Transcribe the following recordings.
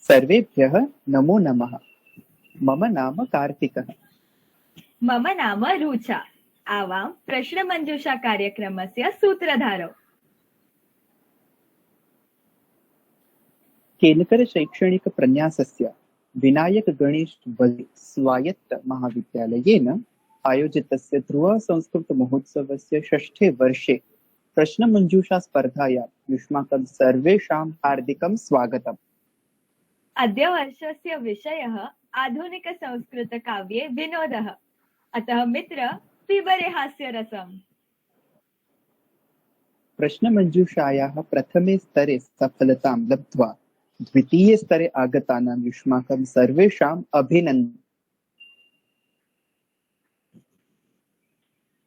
सर्वेभ्यः नमो नमः। मम नाम कार्तिकः। मम नाम रुचा। आवां प्रश्नमञ्जूषा कार्यक्रमस्य सूत्रधारौ। केनकर शैक्षणिक प्रन्यासस्य विनायक गणेश वल्ली स्वायत्त महाविद्यालयेन आयोजितस्य ध्रुव संस्कृत महोत्सवस्य षष्ठे वर्षे प्रश्नमञ्जूषा स्पर्धायां युष्माकं सर्वेषां हार्दिकं स्वागतम्। अद्य वर्षस्य विषयः आधुनिकसंस्कृतकाव्ये विनोदः। अतः मित्र पिबरे हास्यरसम्। प्रश्नमञ्जूषायाः प्रथमे स्तरे सफलतां लब्ध्वा द्वितीये स्तरे आगतानां युष्माकं सर्वेषाम् अभिनन्दनम्।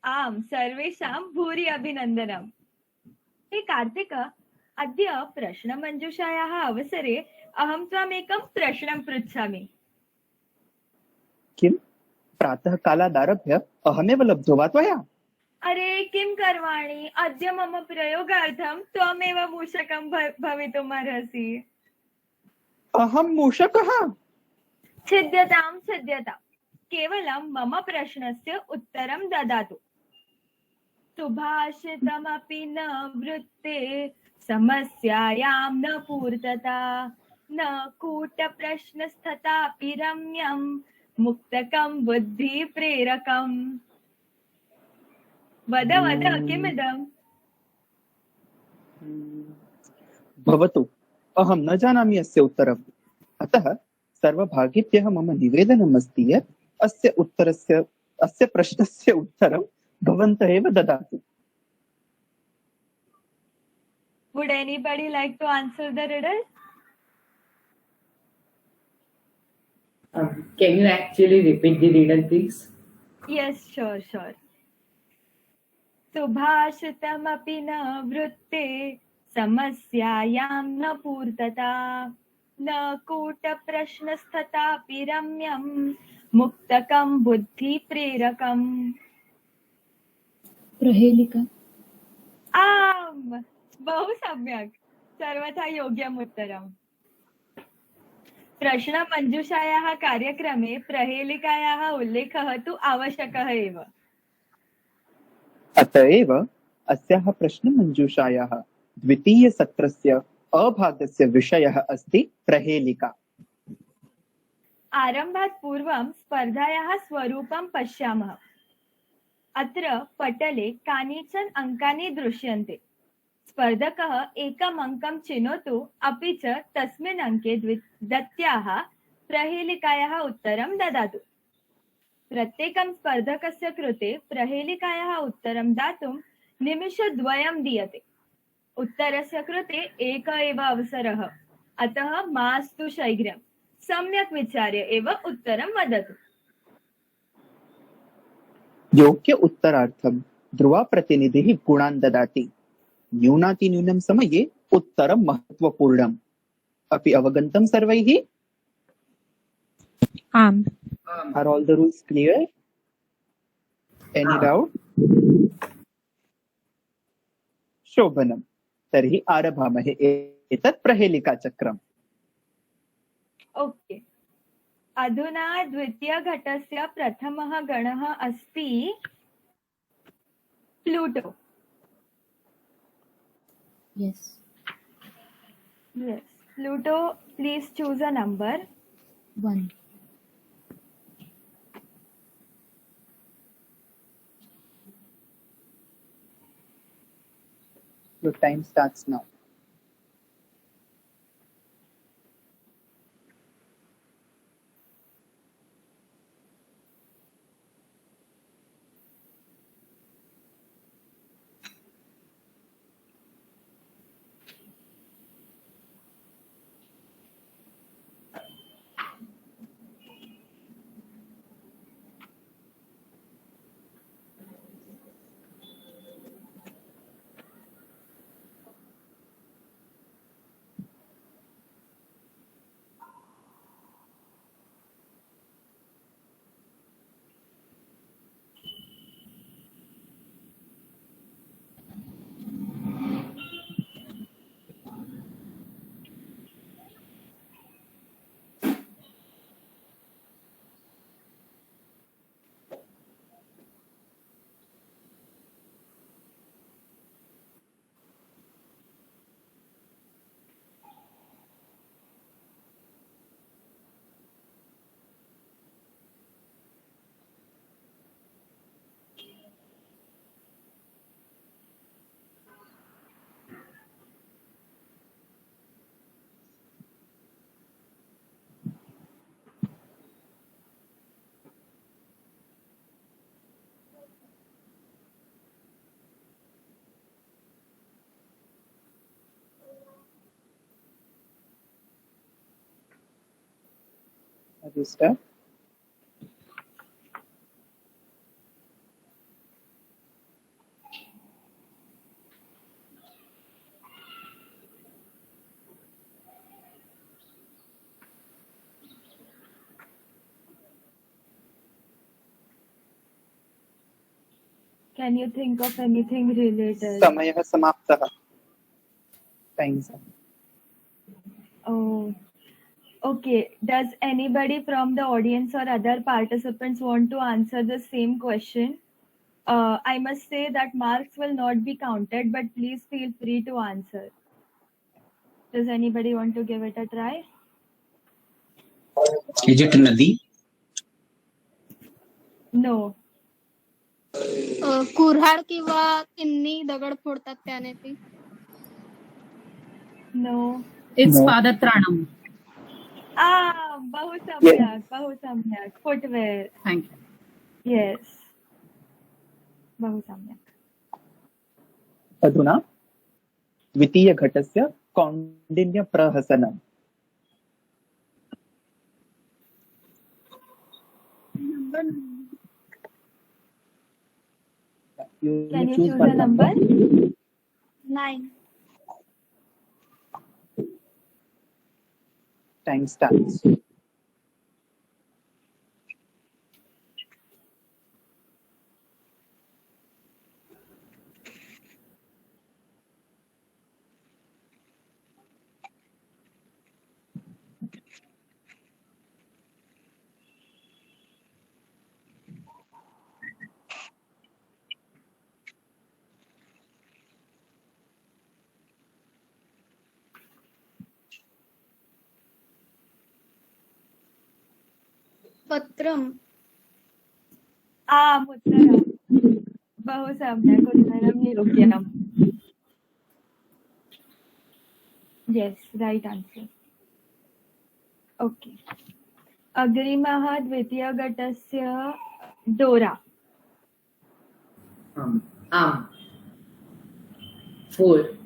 आम्, सर्वेषां भूरि अभिनन्दनम्। हे कार्तिक, अद्य प्रश्नमञ्जूषायाः अवसरे अहं त्वामेकं प्रश्नं पृच्छामि। किं? प्रातःकालादारभ्य अहमेव लब्धो वा त्वया? अरे किं करवाणि, अद्य मम प्रयोगार्थं त्वमेव मूषकं भवितुमर्हसि। अहं मूषकः? छिद्यतां छिद्यतां, केवलं मम प्रश्नस्य उत्तरं ददातु। सुभाषितमपि न वृत्ते समस्यायां न पूर्तता, न कूटप्रश्नस्तथापि रम्यं मुक्तकं बुद्धिप्रेरकम्। वद वद किमिदम्? भवतु, अहं न जानामि अस्य उत्तरम्। अतः सर्वभागेभ्यः मम निवेदनमस्ति यत् अस्य प्रश्नस्य उत्तरं भवन्तः एव ददातु। Would anybody like to answer the riddle? Can you actually repeat the riddle, please? Yes, sure. सुभाषितमपि न वृत्ते समस्यायां न पूर्तता, न कूटप्रश्नस्तथापि रम्यं मुक्तकं बुद्धिप्रेरकम्। प्रहेलिका। आम्, बहु सम्यक्, सर्वथा योग्यम् उत्तरम्। प्रश्नमञ्जूषायाः कार्यक्रमे प्रहेलिकायाः उल्लेखः तु आवश्यकः एव। अत एव अस्याः प्रश्नमञ्जूषायाः द्वितीयसत्रस्य अभागस्य विषयः अस्ति प्रहेलिका। आरम्भात् पूर्वं स्पर्धायाः स्वरूपं पश्यामः। अत्र पटले कानिचन अङ्कानि दृश्यन्ते। स्पर्धकः एकम् अङ्कं चिनोतु, अपि च तस्मिन् अङ्के दत्तायाः प्रहेलिकायाः उत्तरं ददातु। प्रत्येकं स्पर्धकस्य कृते प्रहेलिकायाः उत्तरं दातुं निमिषद्वयं दीयते। उत्तरस्य कृते एक एव अवसरः, अतः मास्तु शीघ्रं, सम्यक् विचार्य एव उत्तरं वदतु। योग्य उत्तरार्थं ध्रुवप्रतिनिधिः गुणान् ददाति। न्यूनातिन्यूनं समये उत्तरं महत्त्वपूर्णम्। अपि अवगतं सर्वैः? आम्। Are all the rules clear? Any doubt? शोभनं, तर्हि आरभामहे एतत् प्रहेलिकाचक्रम्। ओके, अधुना द्वितीयघटस्य प्रथमः गणः अस्ति Pluto. Yes. Pluto, please choose a number. 1. The time starts now. Register. Can you think of anything related? समयः समाप्तः. Time's up. Oh, okay. Does anybody from the audience or other participants want to answer the same question? I must say that marks will not be counted, but please feel free to answer. Does anybody want to give it a try? Is it Nadi? No. कुऱ्हाड किंवा किन्नी दगड फोडतात त्याने ती. No. It's No. Padatranam. Bahu samyak, bahu samyak. Footwear. Thank you. Yes. Bahu samyak. अधुना द्वितीयघटस्य कौण्डिन्यप्रहसनम्. Can you choose a number? 9. Time starts. पत्रम. Uttaram. Bahu samyak. Uttaram yogyam. Yes, right answer. Okay. अग्रिमः द्वितीयघटस्य डोरा. Arm. 4.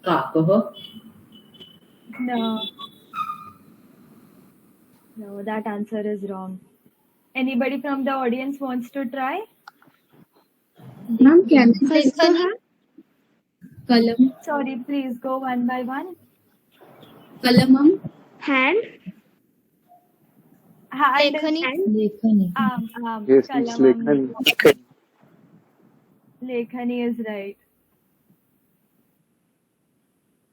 Kakah. No. No, that answer is wrong. Anybody from the audience wants to try? Ma'am, can I take the लेखनी. kalam? Sorry, please go one by one. Kalam, ma'am? Hand. Hand is लेखनी. Lekhani. Yes, it's Kalamam. Lekhani. Lekhani is right.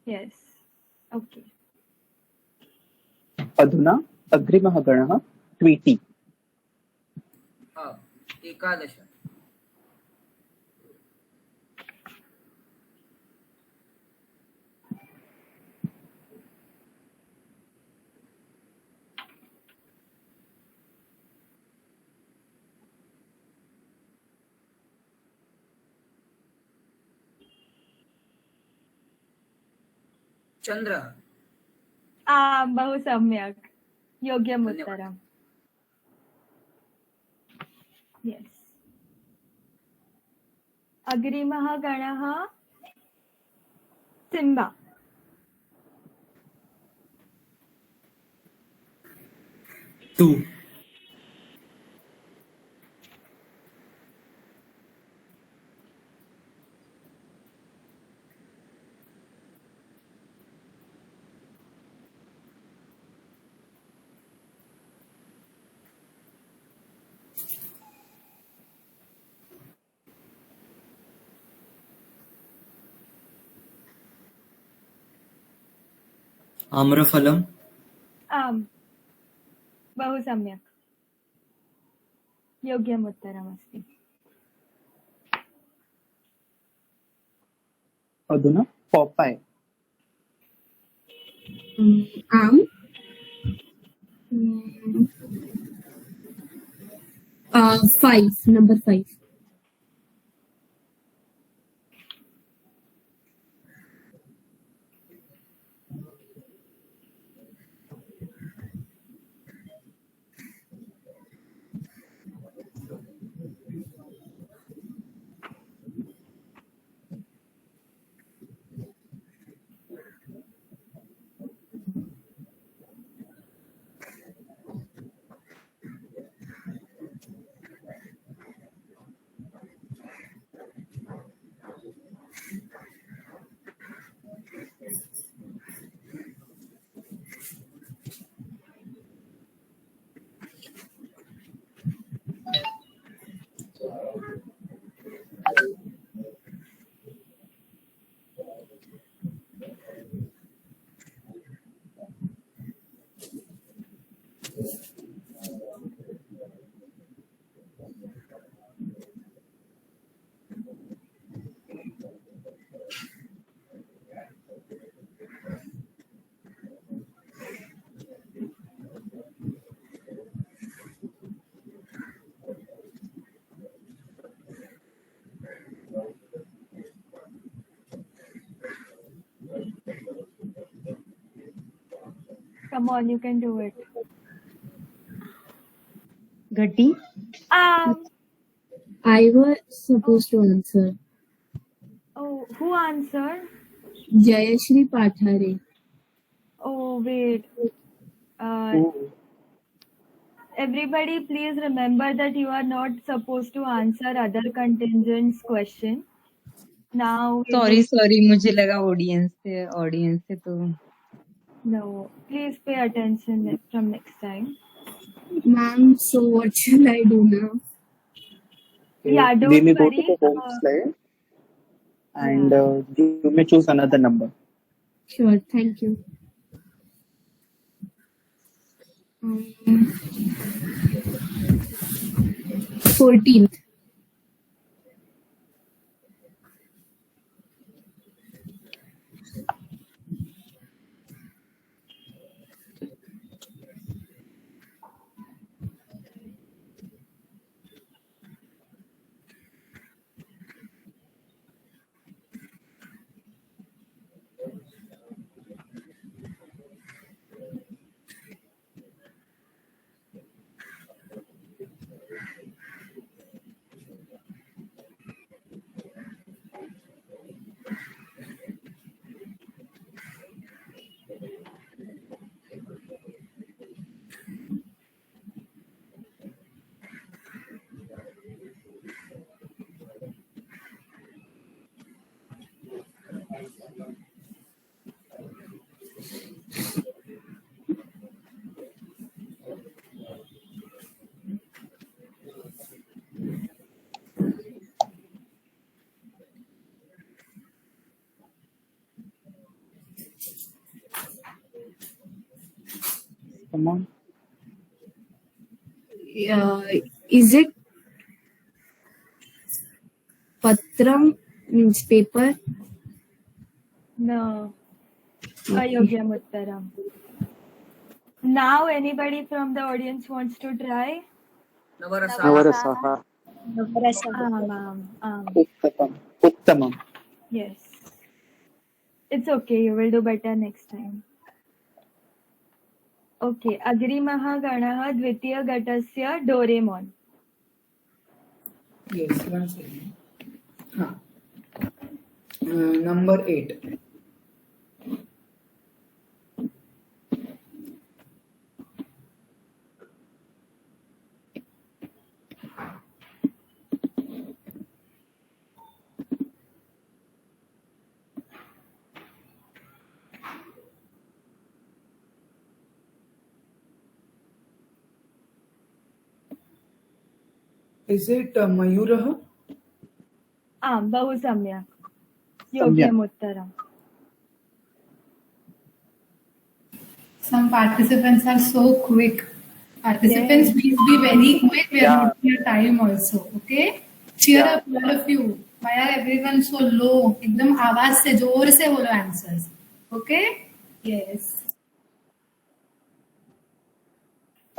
Yes. Okay. अधुना अग्रिमः गणः Tweety. एकादश. चंद्र. बहु सम्यक्. योग्यम् धन्यवाद. उत्तरम्. Yes. अग्रिमः गणः सिम्बा. 2. आम्रफलम् आम् बहु सम्यक् योग्यम् उत्तरमस्ति अधुना पपाय आम् number 5 come on you can do it Gatti, I was supposed to answer. oh who answered Jayashri Pathare. oh wait Oh, everybody please remember that you are not supposed to answer other contingents question now sorry, मुझे लगा audience से तो no please pay attention from next time Ma'am, so what shall I do now? Yeah, don't we may go to worry, the home slide and you may choose another number. Sure, thank you. 14th. Come on. Is it Patram means paper? no ayogyam uttaram now anybody from the audience wants to try Navarasaha. Uttamam. yes it's okay you will do better next time okay agrimah ganah dvitiya ghatasya doraemon Yes, one second. Number 8. Is it Mayurah? बहु सम्यक् योग्यम् उत्तरम् Some participants are so quick. Participants, please be very quick. We are not your time also. Okay? Cheer up, all of you. Why are everyone so low? एकदम आवाज से जोर से बोलो answers. Okay? Yes.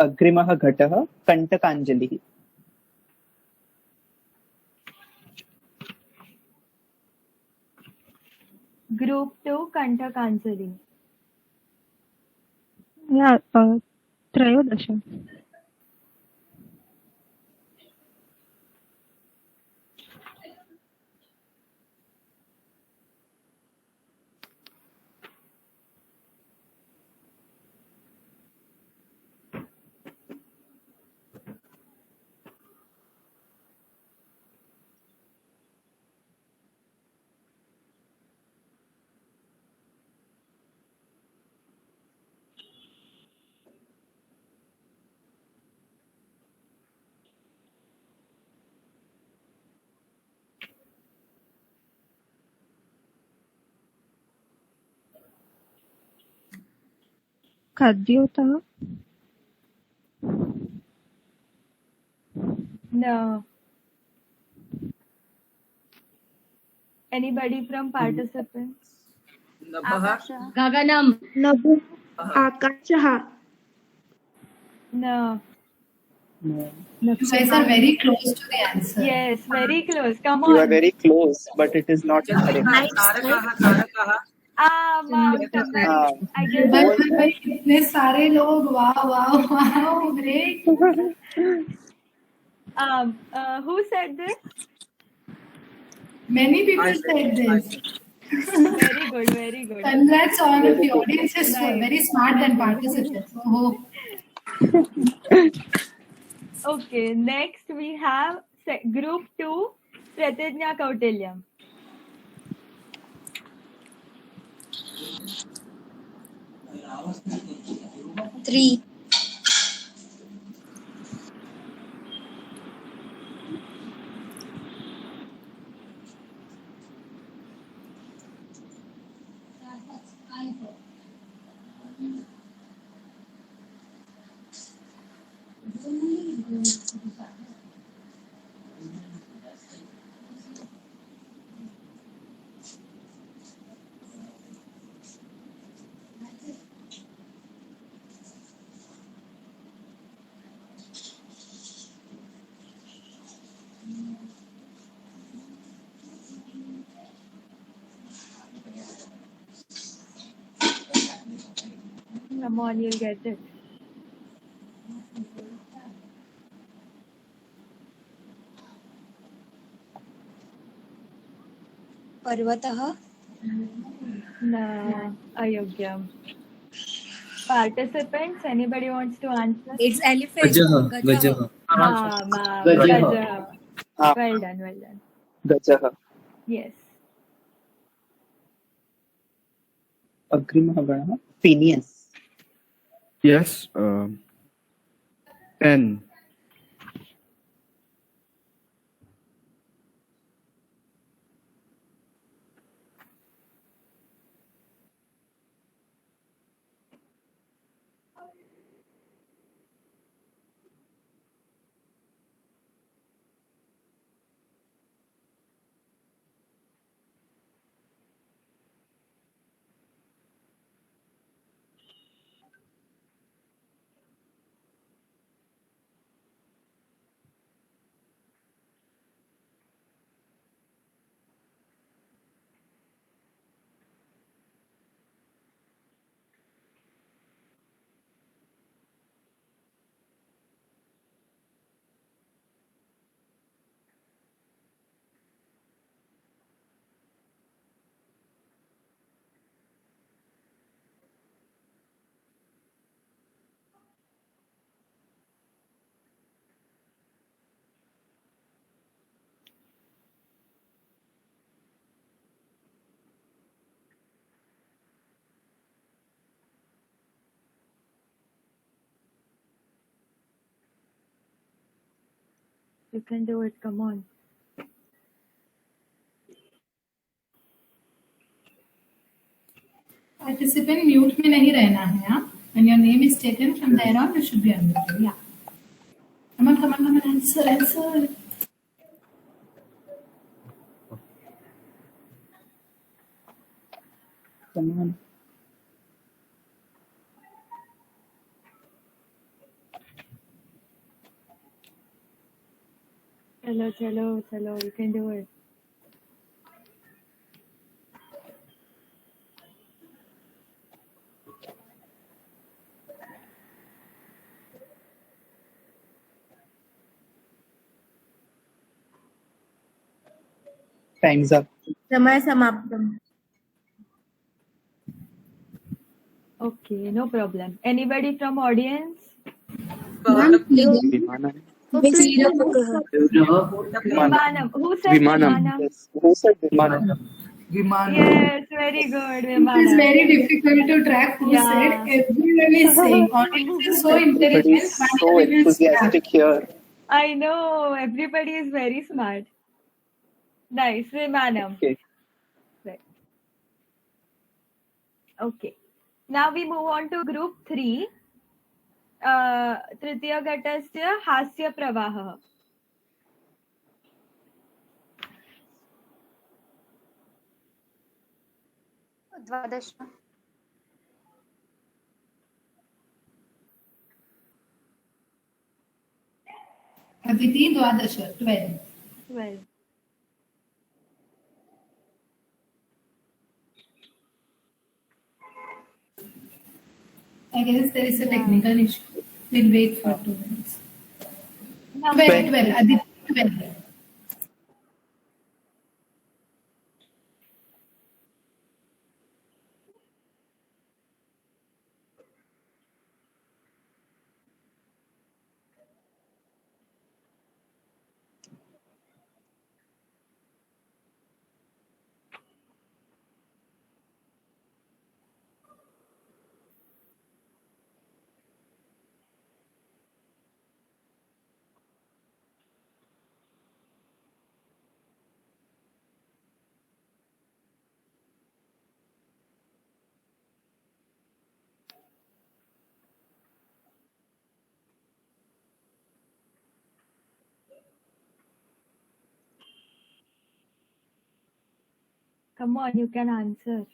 अग्रिमः घटः कण्टकाञ्जलिः. Group 2 Kantakanjali. त्रयोदश. खाद्योतः. No. Anybody from participants? नभः. गगनम नभः. आकाशः. No. No. You guys are very close to the answer. Yes, very close. Come You are on. very close, but it is not correct. कारकः. Mom, somebody. I get But it. भाई इतने सारे लोग wow great. Who said this? Many people said this. Very good, very good. Congrats all of the audience is so very smart than participants. Oh. Okay, next we have group 2 Pratijna Kautilya. three Come on, you'll get it. पर्वतः No, Ayogya. Participants, anybody wants to answer? it's elephant गजः गजः. Mom, Gajah. Gajah. Well done, well done. गजः. Yes. अग्रिमः गणः Phineas. Yes. 10. You can do it, come on. Participant mute में नहीं रहना है हाँ. When your name is taken from there on, you should be unmuted. Yeah. Come on, answer. Come on. Chalo, you can do it. Time's up. समय समाप्तम. Okay, no problem. Anybody from audience? Vimanam. Vimanam. Who said Vimanam. Vimanam? Yes. Who said Vimanam? Yes, very good, It is Vimanam. very difficult to track who Yeah. said. Everyone is saying. Audience is so Everybody intelligent. is so enthusiastic here. I know, everybody is very smart. Nice, Vimanam. Okay. Right. Okay. Now we move on to group 3. तृतीय घटस्य हास्य प्रवाहः. द्वादश. Aditi, द्वादश, 12. 12. I guess there is a technical issue. We'll wait for 2 minutes. 12. Aditi, 12. Come on, you can answer.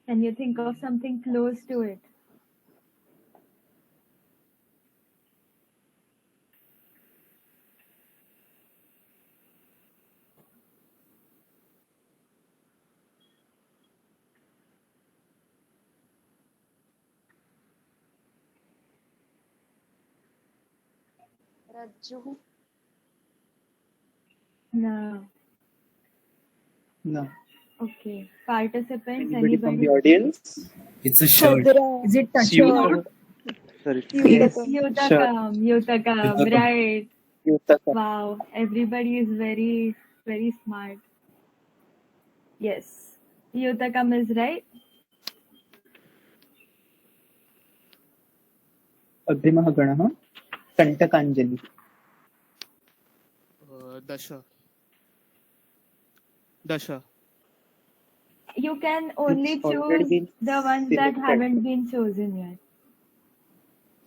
Can you think of something close to it? रज्जुः. No. No. Okay. Participants, Anybody from the anybody? audience? It's a shirt. Is it Shirt. Sorry. Yes, Shirt. Yutakam, right. Yutaka. Wow, everybody is very, very smart. Yes, Yutakam is right. अग्रिमः गणः कण्टकाञ्जलि. दश. You can only It's already choose been the ones that selected. haven't been chosen yet.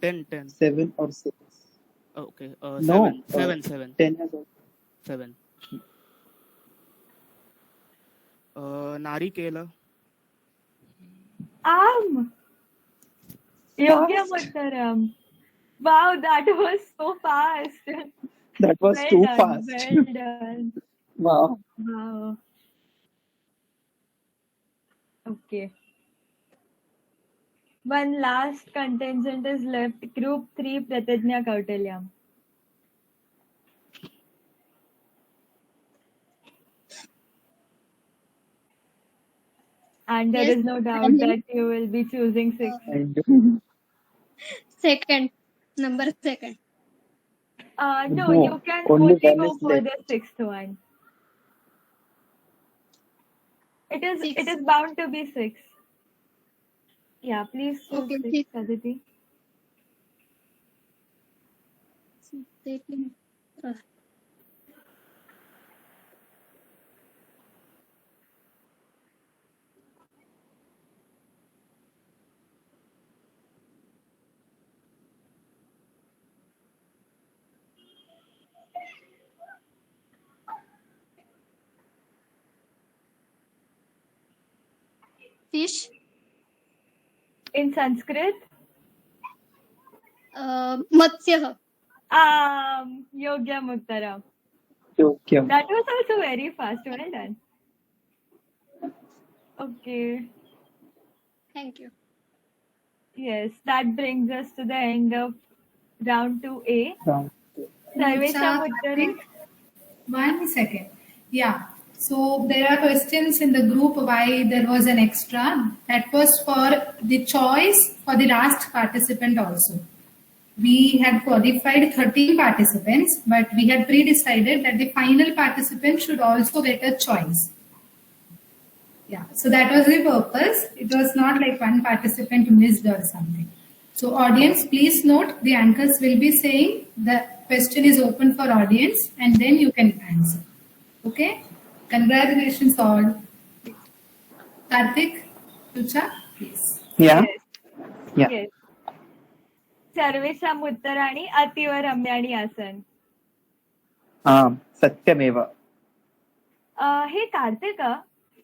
10. 7 or 6. Okay. No. 7. 10 has also. 7. नारिकेल. Yogyam Uttaram. Wow, that was so fast. That was Well too done, fast. well done. Wow. Wow. Okay. One last contingent is left. Group 3, Pratijna Kautalyam. And there Yes, is no doubt and that you will be choosing 6. And second. Number second. No, No, you can only only one go is for left. the 6th one. It is Six. bound to be 6. Yeah, please choose Okay, 6, six. Aditi. Second. Fish. In Sanskrit, Matsyah. Yogyam Uttaram. Yogyam. That was also very fast. Well done. Okay. Thank you. Yes, that brings us to the end of round 2A. Round. Sarvesham Uttaram. 1 second. Yeah. So there are questions in the group why there was an extra. That was for the choice for the last participant also. We had qualified 13 participants, but we had pre-decided that the final participant should also get a choice. Yeah, so that was the purpose. It was not like one participant missed or something. So audience, please note the anchors will be saying the question is open for audience and then you can answer. Okay? Congratulations all. Karthik, Tucha, please. Yeah. Yes. Yeah. Yes. Sarvesham Uttarani Ativa Ramyani Asan. सत्यमेव. हे कार्तिक,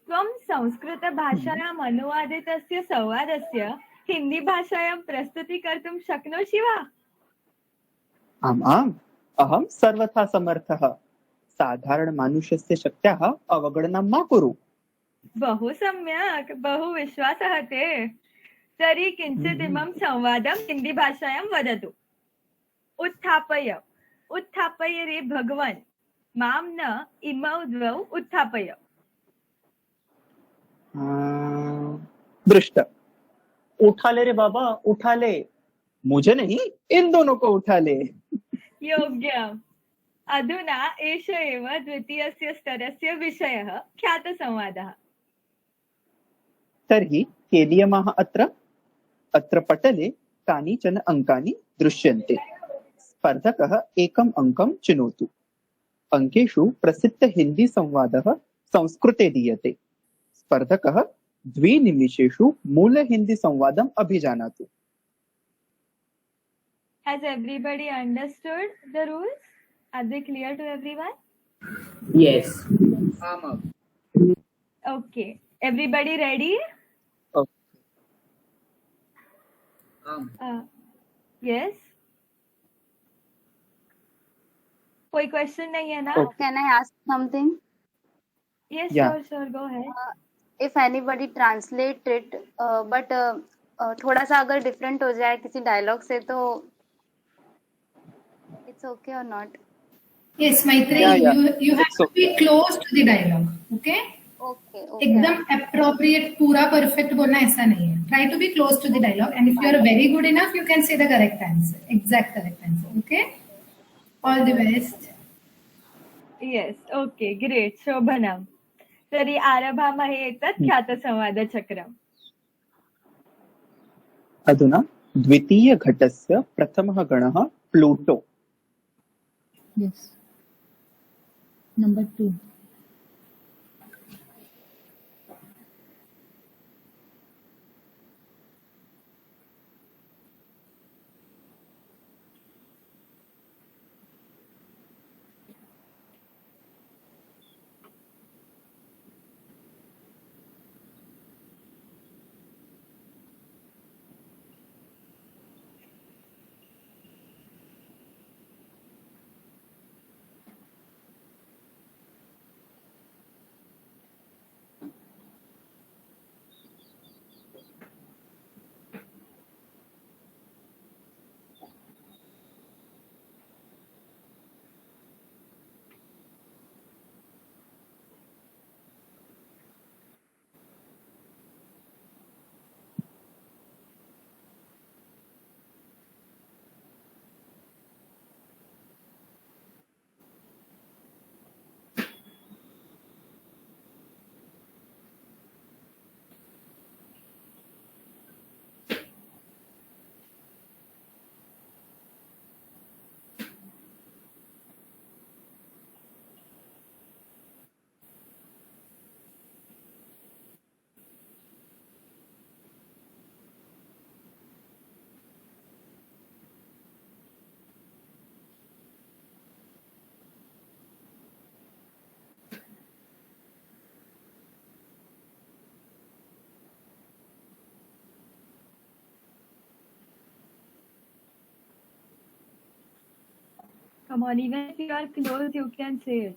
त्वं संस्कृतभाषायाम् अनुवादितस्य संवादस्य हिन्दीभाषायां प्रस्तुतीकर्तुं शक्नोषि वा? आम्, अहं सर्वथा समर्थः. साधारणमानुषस्य शक्त्याः अवगणनं मा कुरु. बहु सम्यक्, बहु विश्वासः ते. तर्हि किञ्चित् इमं संवादं हिन्दीभाषायां वदतु. उत्थापय, उत्थापय रे भगवन्, मां न इमौ द्वौ उत्थापय. दृष्ट. उठा ले रे बाबा, उठा ले. मुझे नहीं, इन दोनों को उठा ले. योग्यम्. अधुना एष एव द्वितीयस्य स्तरस्य विषयः ख्यातसंवादः. तर्हि केलीयमाः अत्र पटले कानिचन अङ्कानि दृश्यन्ते. स्पर्धकः एकम् अङ्कं चिनोतु. अङ्केषु प्रसिद्धहिन्दीसंवादः संस्कृते दीयते. स्पर्धकः 2 निमिषेषु मूलहिन्दीसंवादम् अभिजानातु. Has everybody understood the rules? Are they clear to everyone? Yes. Okay. Everybody ready? Yes. कोई question नहीं है ना? Can I ask something? Yes, Yeah. sure, go ahead. If anybody translate it, but थोड़ा सा अगर different हो जाए किसी dialogue से तो it's okay or not? Yes, Maitreyi, Yeah. you have to be close to the dialogue. Okay? Okay. एकदम appropriate पूरा perfect बोलना ऐसा नहीं है. Try to be close to the dialogue, and if you are very good enough, you can say the correct answer, exact correct answer. Okay? All the best. Yes, okay, great. शोभनम्. तर्हि आरभामहे एतत् ख्यातसंवादचक्रम्. अधुना द्वितीयघटस्य प्रथमः गणः Pluto. Yes. Number 2. Come on, even if you are close, you can say it.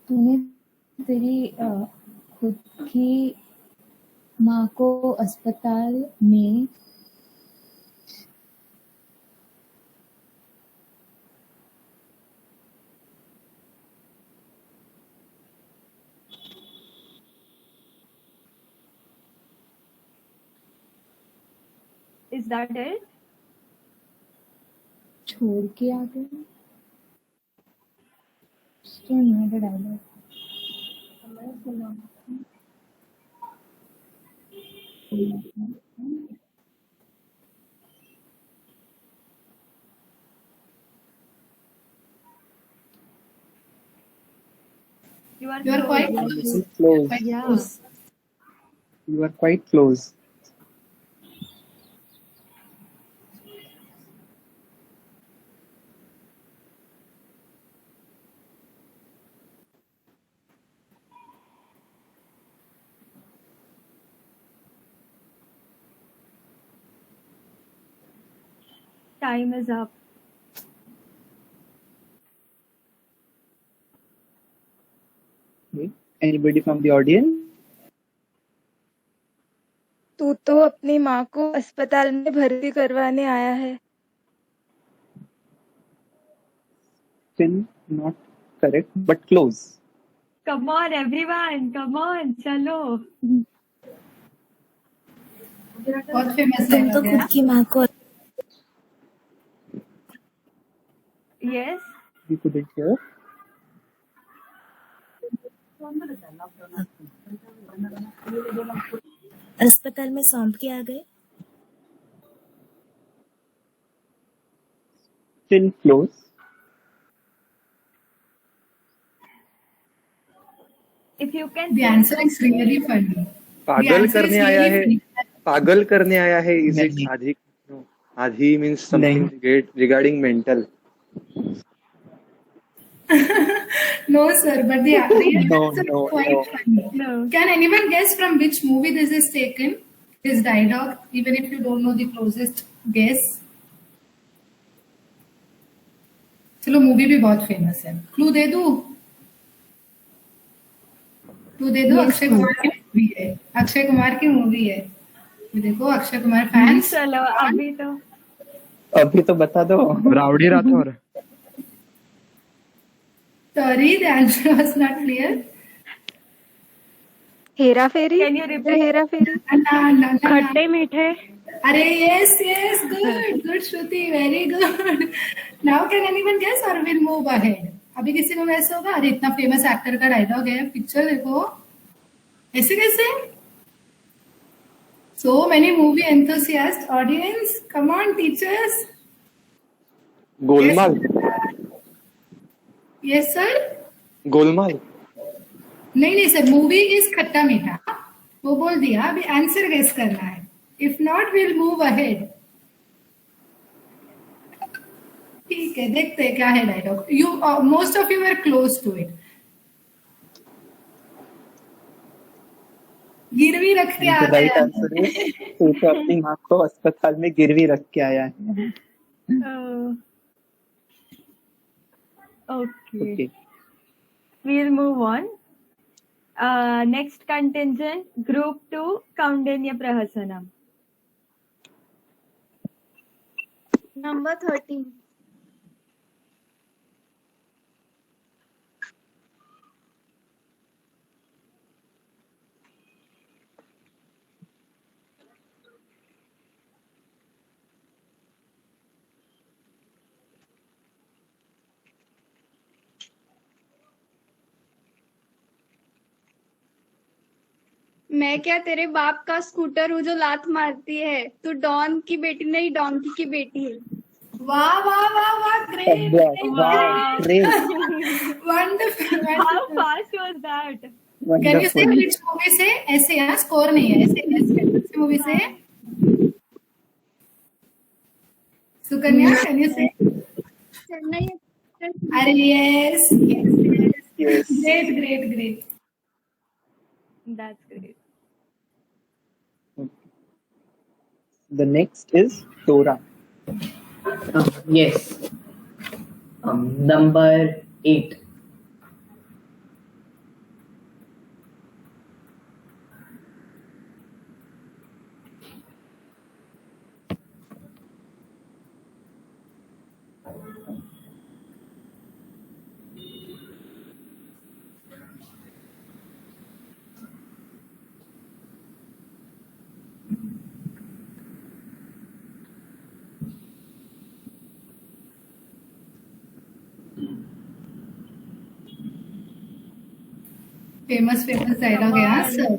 तूने तेरी खुद की माँ को अस्पताल में Is that it? छोड़ के आ गए. Still not a dialogue. You are quite close. Close. Quite Yeah. close. You are quite close. Time is up. Okay. Anybody from the audience? तू तो अपनी माँ को अस्पताल में भर्ती करवाने आया है. Still not correct, but close. Come on, everyone. Come on. Chalo. बहुत फेमस तुम तो है. खुद की माँ को Yes. We couldn't hear. अस्पताल में सौंप के आ गए. Still close. If you can. The answer is really funny. पागल करने आया है. पागल करने आया है. Is it नहीं. आधी? No. आधी means something regarding mental. No, sir, but the answer No, is no, quite no. funny. No. Can anyone guess from which movie this is taken? This dialogue, even if you don't know the closest guess. चलो movie भी बहुत famous है. Clue दे दूं? Clue दे दो. अक्षय कुमार की movie है. अक्षय कुमार की movie है. ये देखो अक्षय कुमार फैंस. चलो अभी तो बता दो. Rowdy Rathore. Sorry, the answer was not clear. Hera Pheri. Can you repeat? Hera Pheri. ना. खट्टे मीठे. अरे yes, good Shruti, very good. Now can anyone guess or will move ahead? अभी किसी को guess होगा? अरे इतना फेमस एक्टर का डायलॉग है. पिक्चर देखो. ऐसे कैसे? So many movie enthusiasts, audience, come on teachers. Golmaal. Yes sir. Golmaal. नहीं सर, मूवी इज खट्टा मीठा. वो बोल दिया. अभी आंसर गेस करना है. If not will move ahead. ठीक है, देखते हैं क्या है dialogue. You most of you are close to it. गिरवी रख के आ राइट गया. आंसर है. तू तो अपनी माँ को अस्पताल में गिरवी रख के आया है. Okay. We'll move on. Next contingent, Group 2, Kaundinya Prahasanam. Number 13. मैं क्या तेरे बाप का स्कूटर हूँ जो लात मारती है. तू डॉन की बेटी नहीं, डोंकी की बेटी है. वाह वाह वाह वाह. Great. Wow, great. Wonderful. How fast was that? Can you से Wonderful. विच मूवी से? ऐसे यहाँ स्कोर नहीं है. ऐसे मूवी से. Sukanya, can you say? Chennai. अरे yes. Yes. Great. That's great. The next is Tora. Yes. Number 8. Famous dialogue है हाँ सर.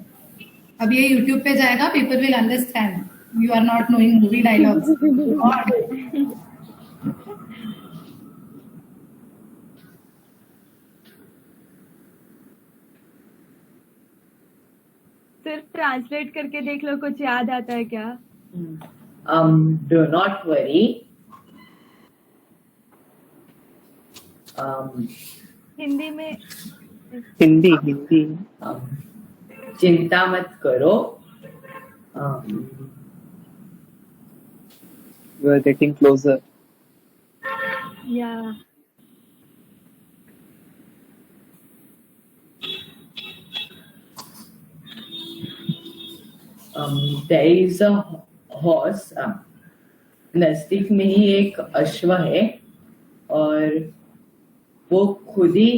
अब ये यूट्यूब पे जाएगा, people will understand you are not knowing movie dialogues. सिर्फ ट्रांसलेट करके देख लो, कुछ याद आता है क्या? Do not worry. हिंदी में हिंदी चिंता मत करो. We are getting closer. या There is a horse. नजदीक में ही एक अश्व है और वो खुद ही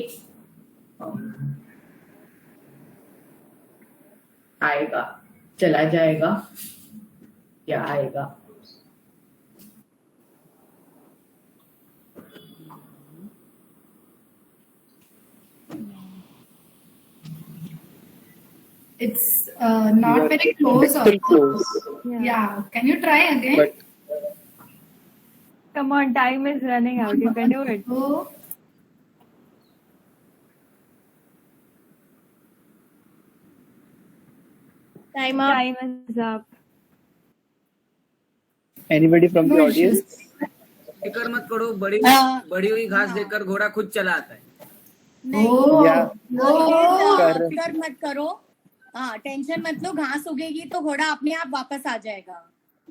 आएगा, चला जाएगा या आएगा. It's not very close. Still close. Yeah. Can you try again? But come on, time is running out. You can do it. So, Time is up. anybody from the No audience? फिक्र मत करो, बड़ी हुई घास देखकर घोड़ा खुद चला आता है. Yeah. Correct. फिक्र मत करो, हाँ टेंशन मत लो, घास उगेगी तो घोड़ा अपने आप वापस आ जाएगा.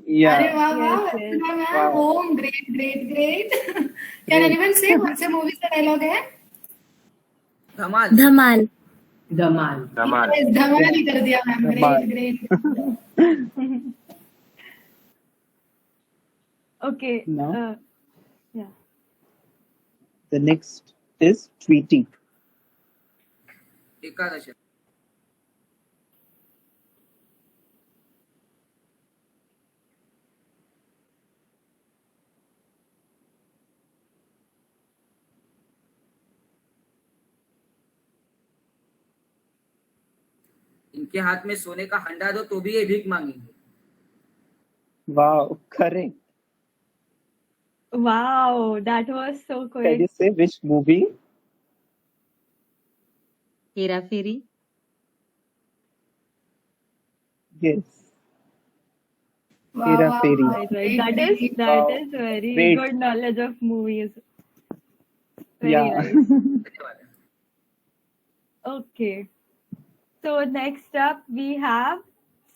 Yeah. अरे वाह वाह, Yes, yes. इतना ma'am, home, great. Can anyone say कौन से मूवी का डायलॉग है? धमाल. धमाल धमाल. Yes, धमाल ही कर दिया ma'am. Dhamaal. Great. Okay. Now? Yeah. The next is Tweety. एकादश. इनके हाथ में सोने का हंडा दो तो भी ये भीख मांगेंगे. Wow, correct. Wow, that was so Can you quick. say which movie? Hera Pheri. Yes. Wow, Hera wow, Fairy. wow. Right. Great, That great. is very Great. good knowledge of movies. Very Yeah. nice. धन्यवाद. Okay. So next up we have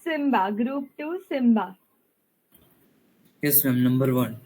Simba, Group 2 Simba. Yes, ma'am. Number 1.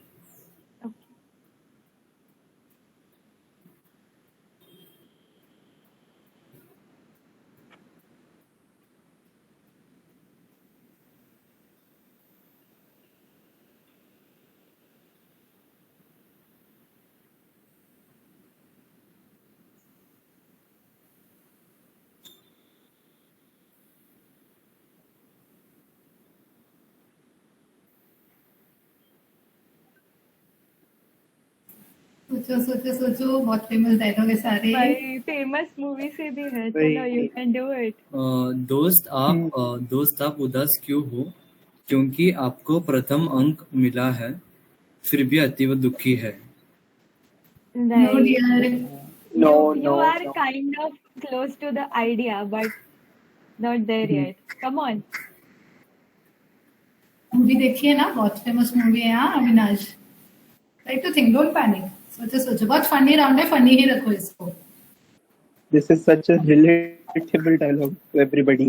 सोचो बहुत famous dialogue है सारे. भाई famous movie से भी है. भाई. चलो you can do it. दोस्त आप उदास क्यों हो? क्योंकि आपको प्रथम अंक मिला है, फिर भी अतीव दुखी है. No Right. dear. No, You no, are no. kind of close to the idea, but not there yet. Come on. Movie देखिए ना, बहुत फेमस मूवी है हाँ Avinash. Try to think, don't panic. सोचो बहुत फनी राउंड है, फनी ही रखो इसको. This is such a relatable dialogue to everybody.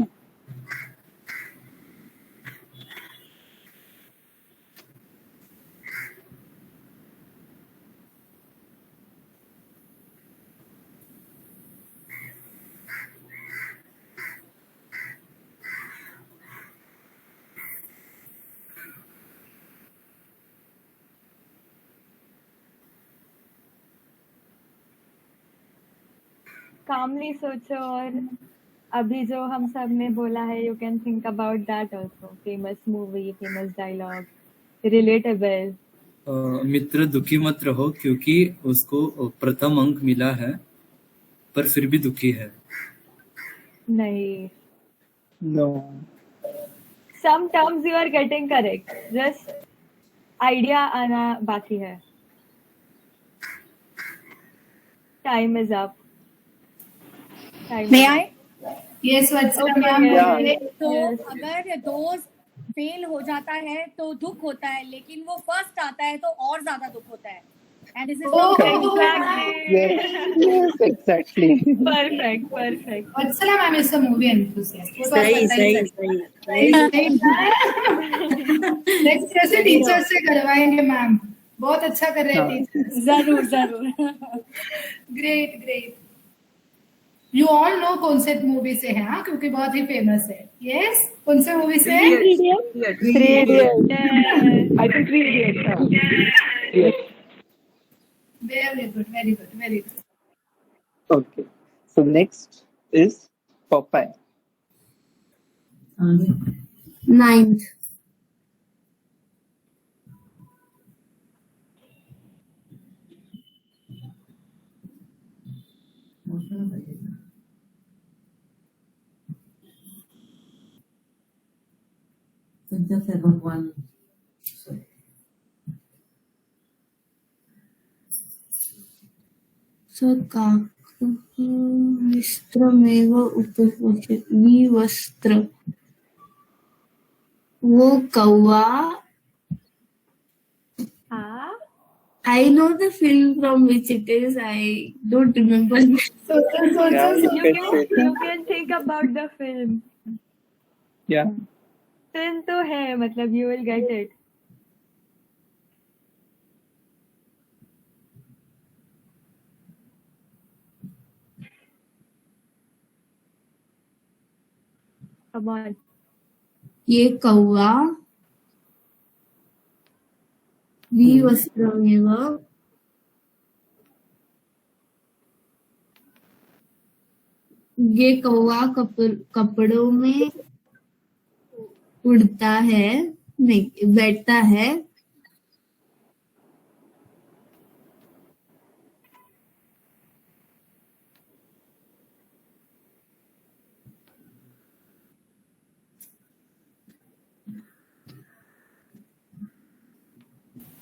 calmly सोचो और अभी जो हम सब ने बोला है, you can think about that also. Famous movie, famous dialogue, relatable. मित्र दुखी मत रहो क्योंकि उसको प्रथम अंक मिला है पर फिर भी दुखी है। नहीं, No. some terms you are getting correct. Just idea आना बाकी है. Time is up. Time May is I? up. Yes, Vatsala Okay, ma'am. yeah. तो Yes. अगर दोस्त फेल हो जाता है तो दुख होता है, लेकिन वो फर्स्ट आता है तो और ज्यादा दुख होता है। And this is Exactly. Yes, exactly. Perfect, perfect. Vatsala ma'am is a movie enthusiast. वो तो सही आपको पता ही सही चल- सही नेक्स्ट कैसे टीचर से करवाएंगे मैम, बहुत अच्छा कर रहे हैं टीचर। जरूर जरूर। Great great. You all know कौन से मूवी से है, हाँ, क्योंकि बहुत ही फेमस है। यस, कौन से मूवी से है? Three Idiots. I think Three Idiots. Yes. Very good very good very good. Okay. So next is Popeye. 9th. भगवान वस्त्रमेव उपविशति वस्त्र। वो कौवा। हाँ. I know the film from which it is. I don't remember. Yeah, You can think about the film. Yeah. Film तो है, मतलब you will get it. Come on. ये कौवा वस्त्रमेव ये कौवा कपड़ों में उड़ता है, नहीं बैठता है।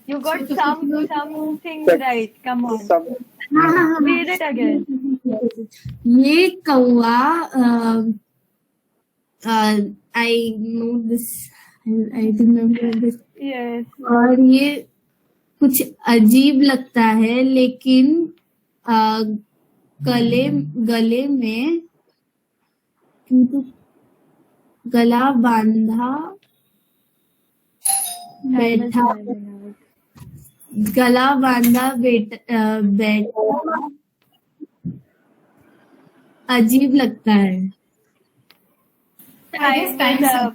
You got something But right. Come on. Some Read it again. ये कौवा I know this. I remember this. Yes. और ये कुछ अजीब लगता है, लेकिन गले में गला बांधा बैठा अजीब लगता है। I guess time's up.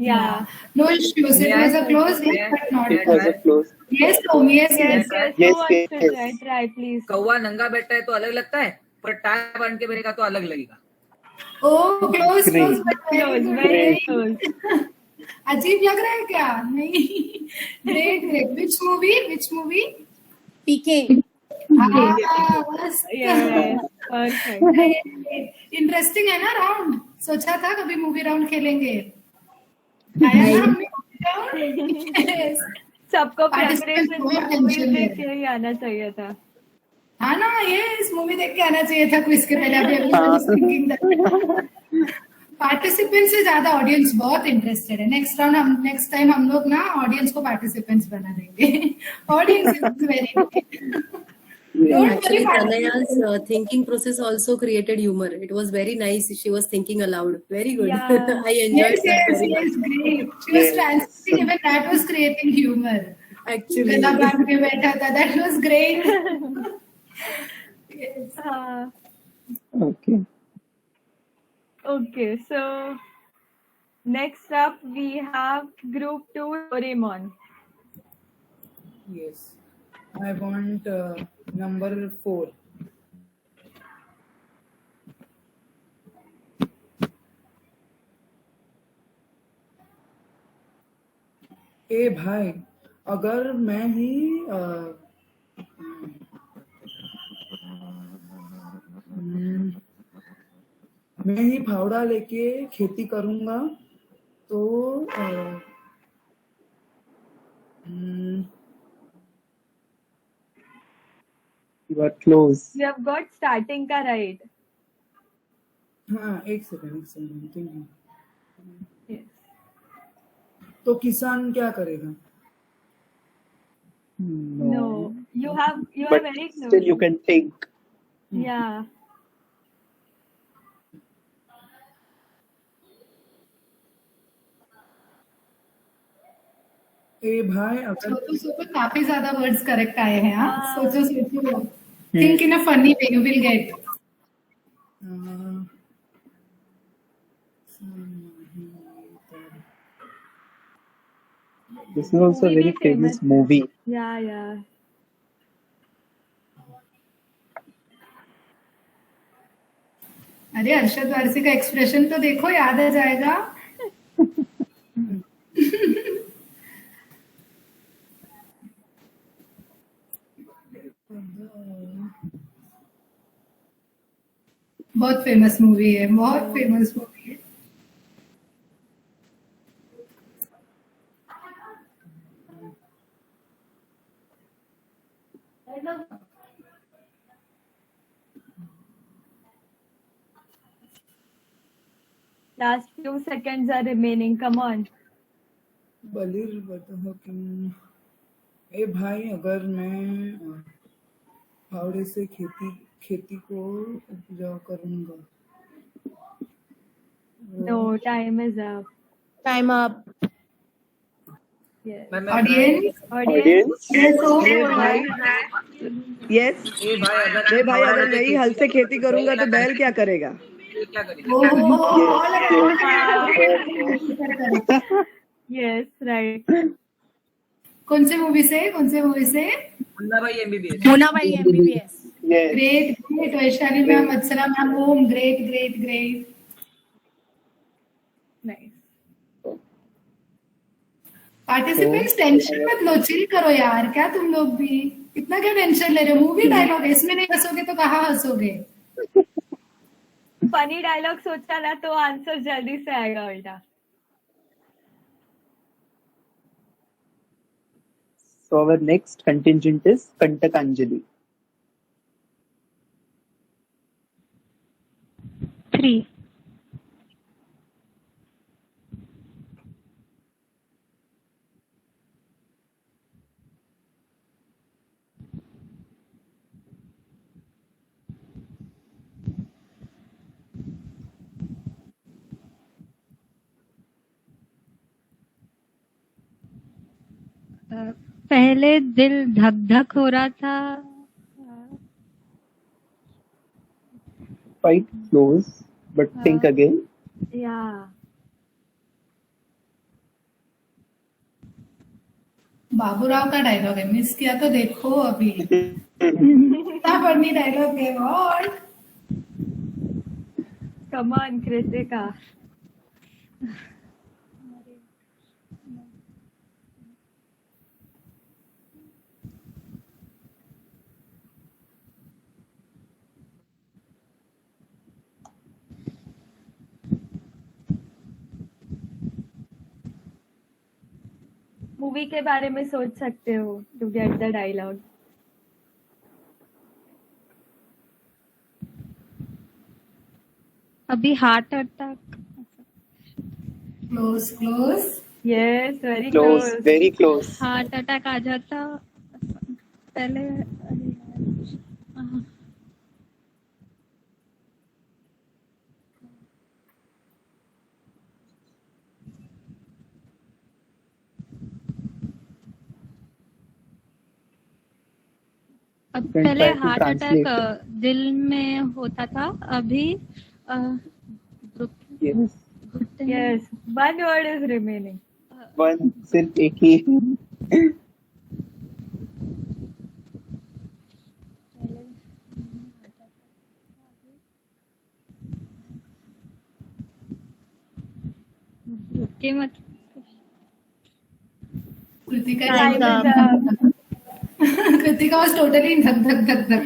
Yeah. No issues. It was a close hit, but not. it was a close. Yes, Tom. Yes, yes. Yes, Who wants to yes. try? Try, please. कौवा नंगा बैठा है तो अलग लगता है, पर टाई बांध के बैठेगा तो अलग लगेगा। Oh, close, Great. close, but very Close, good. very close. अजीब लग रहा है क्या? नहीं. Great, great. Which movie? Which movie? पीके। हाँ, बस. Yeah, perfect. इंटरेस्टिंग है ना राउंड? सोचा था कभी मूवी राउंड खेलेंगे। आया ना हमने राउंड? Yes. सबको Participants प्रेपरेशन बहुत में tension में देख के ही आना चाहिए था. हाँ ना, ये इस मूवी देख के आना चाहिए था क्विज के पहले। अभी everyone is thinking that. Participant से ज्यादा ऑडियंस बहुत इंटरेस्टेड है। नेक्स्ट टाइम हम लोग ना ऑडियंस को पार्टिसिपेंट्स बना देंगे। Audience is very Actually, Pranaya's thinking process also created humor. It was very nice. She was thinking aloud. Very good. Yeah. I enjoyed yes, that yes, very yes, much. great. She was translating, even that was creating humor. Actually. गला बांध के बैठा था, that was great. Yes. Okay. Okay, so next up we have group 2 Doraemon. Yes. I want number 4. ए भाई अगर मैं ही मैं ही फावड़ा लेके खेती करूंगा तो You are close. You have got starting का right. हाँ एक सेकंड थिंकिंग। Yes. तो किसान क्या करेगा? No, you are But very close. still you can think. Yeah. ए भाई अगर सोचो काफी ज्यादा वर्ड्स करेक्ट आए हैं। हाँ सोचो think in a funny way, you will get. This is also a very famous movie. Yeah. अरे अरशद वारसी का एक्सप्रेशन तो देखो, याद आ जाएगा। बहुत फेमस मूवी है, बहुत फेमस मूवी है। Last few seconds are remaining. Come on. बलिर बताओ कि ए भाई अगर मैं फावड़े से खेती को उपजाऊ करूंगा। No, time is up. Time up. Yes. Audience yes ए भाई अगर मैं ही हल से खेती करूंगा तो बैल क्या करेगा? Yes, right. कौन से मूवी से? मुन्ना भाई MBBS। Mona by MBBS. Great Vaishali ma'am, Apsara ma'am, Om, great. Nice. Participants tension मत लो, चिल करो यार। क्या तुम लोग भी इतना क्या टेंशन ले रहे हो? मूवी डायलॉग है, इसमें नहीं हंसोगे तो कहाँ हंसोगे? फनी डायलॉग सोचा ना तो आंसर जल्दी से आएगा बेटा। So our next contingent is Kantakanjali. 3. पहले दिल धक धक हो रहा था। Quite close, but think again. Yeah. Baburao का डायलॉग है, मिस किया तो देखो अभी। कितना फनी डायलॉग है। और Come on, Kritika. मूवी के बारे में सोच सकते हो टू गेट द डायलॉग। अभी heart attack. Close. Yes, very Close, very close. Heart attack आ जाता पहले। अब Can पहले try to heart attack translate. दिल में होता था, अभी Yes. घुटने में। Yes, one word is remaining. One, सिर्फ एक ही। रुके मत। Kritika Time is up. Kritika was totally in dhak dhak dhak dhak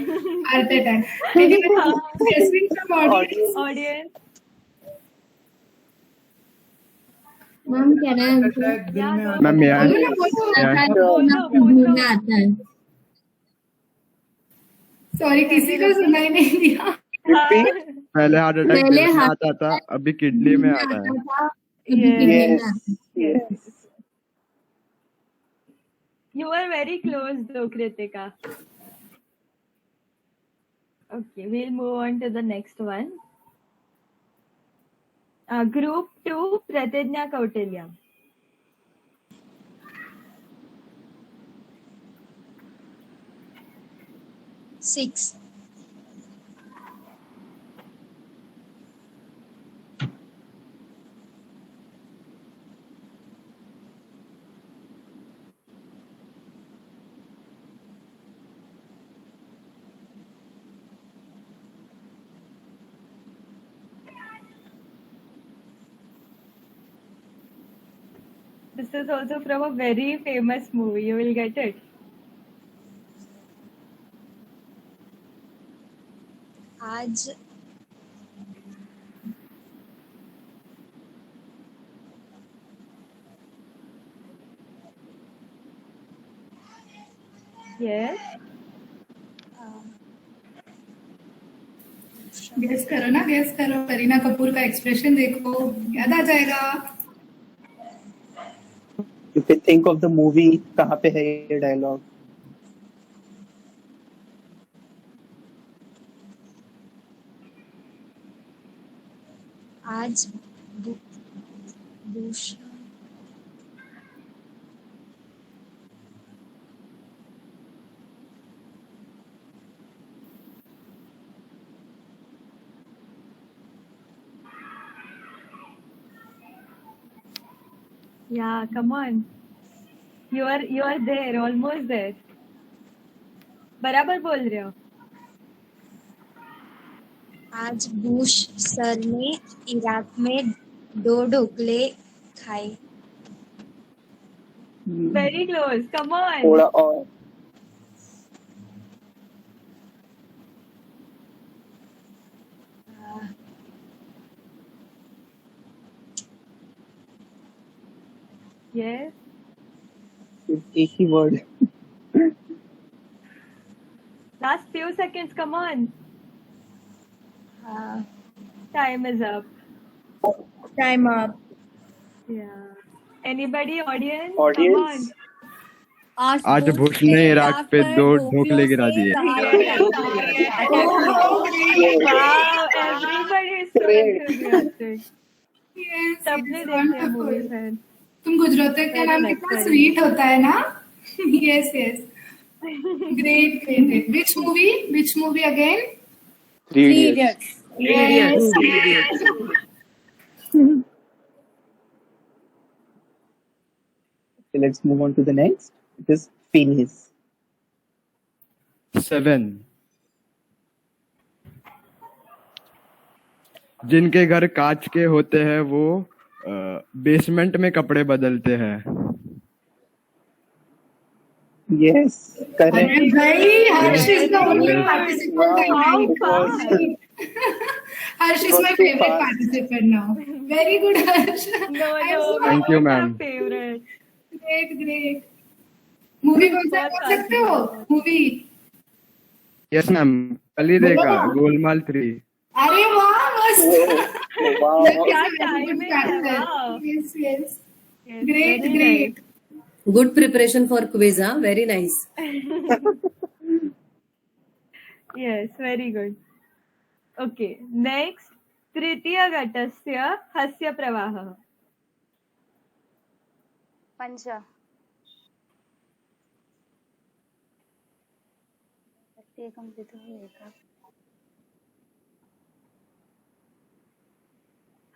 heart attack. Anyone guessing from audience? Audience. Ma'am can I answer? Ma'am मैं बोलना आता है Sorry, किसी को सुनाई नहीं दिया. पहले हार्ट अटैक पहले में हार्ट आता था, अभी किडनी में आता है. Yes. You were very close though, Kritika. Okay, we'll move on to the next one. Group 2, Pratijna Kautilya. Six. This is also from a very famous movie. You will get it. आज Yes. Guess करो ना, guess करो. करीना कपूर का expression देखो, याद आ जाएगा. You can think of the movie. कहाँ पे है ये डायलॉग? आज Bhushan Yeah, come on. You are there, almost there. बराबर बोल रहे हो. आज बुश सर ने इराक में 2 ढोकले खाए. Very close. Come on. थोड़ा और. Yes. एक ही word. Last few seconds. Come on. Time is up. Time up. Yeah. Anybody? Audience? Audience? Come आज बुश ने इराक पे 2 ढोकले गिरा दिए. on. Wow, everybody is so enthusiastic. Yes, सबने it's देखे wonderful. Movie fan. तुम गुजराती का नाम कितना स्वीट होता है ना. Yes, yes. Great, great. Which movie again? 3 Idiots. Yes. So let's move on to the next. It is Phineas. 7. जिनके घर कांच के होते हैं वो बेसमेंट में कपड़े बदलते हैं. Yes, correct. Harsh is the only participant. Harsh is my favorite participant now. Very good, Harsh. No, Thank you, ma'am. Favorite. Great. Movie कौन सा बोल सकते हो? मूवी. यस मैम, कल ही देखा गोलमाल 3. अरे वाह, मस्त. क्या टाइम है. Yes. Great. Good preparation for quiz, huh? Very nice. Yes, very good. Okay, next. तृतीयघटस्य हस्य प्रवाहः. पंच.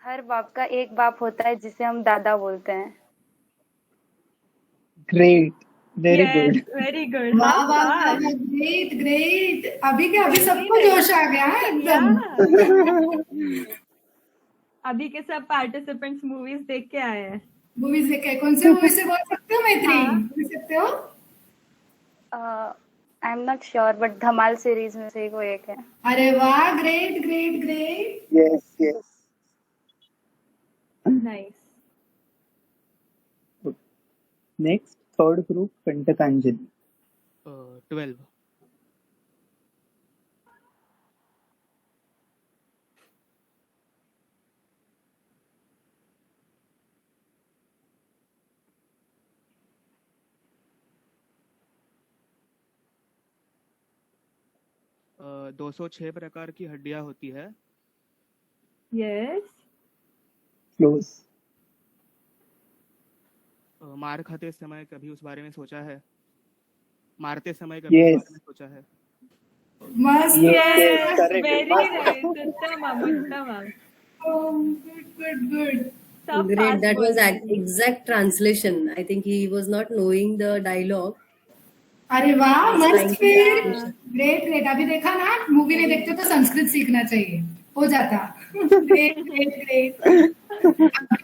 हर बाप का एक बाप होता है जिसे हम दादा बोलते हैं. Great. Very good. Very good. वाह, great. अभी सबको जोश आ गया है एकदम. अभी के सब पार्टिसिपेंट्स मूवीज देख के आए हैं. मूवीज देखे? कौन से मूवी से बोल सकते हो मैत्री? बोल सकते हो? I am not sure but Dhamaal series में से कोई एक है. अरे वाह, great great great. Yes, yes. Nice. Next, third group, Kantakanjali. 12. uh, 206 प्रकार की हड्डियां होती है. Yes. Close. मार खाते समय कभी उस बारे में सोचा है? मारते समय कभी Yes. उस बारे में सोचा है? मस्त. Yes, correct. Very Mast. nice. Uttamam. Good good. सब Great. fast That was बोल रही. exact translation. I think he was not knowing the dialogue. अरे वाह, He was मस्त. trying to फिर translation. Great great. अभी देखा ना, मूवी नहीं देखते तो संस्कृत सीखना चाहिए, हो जाता. Great great great.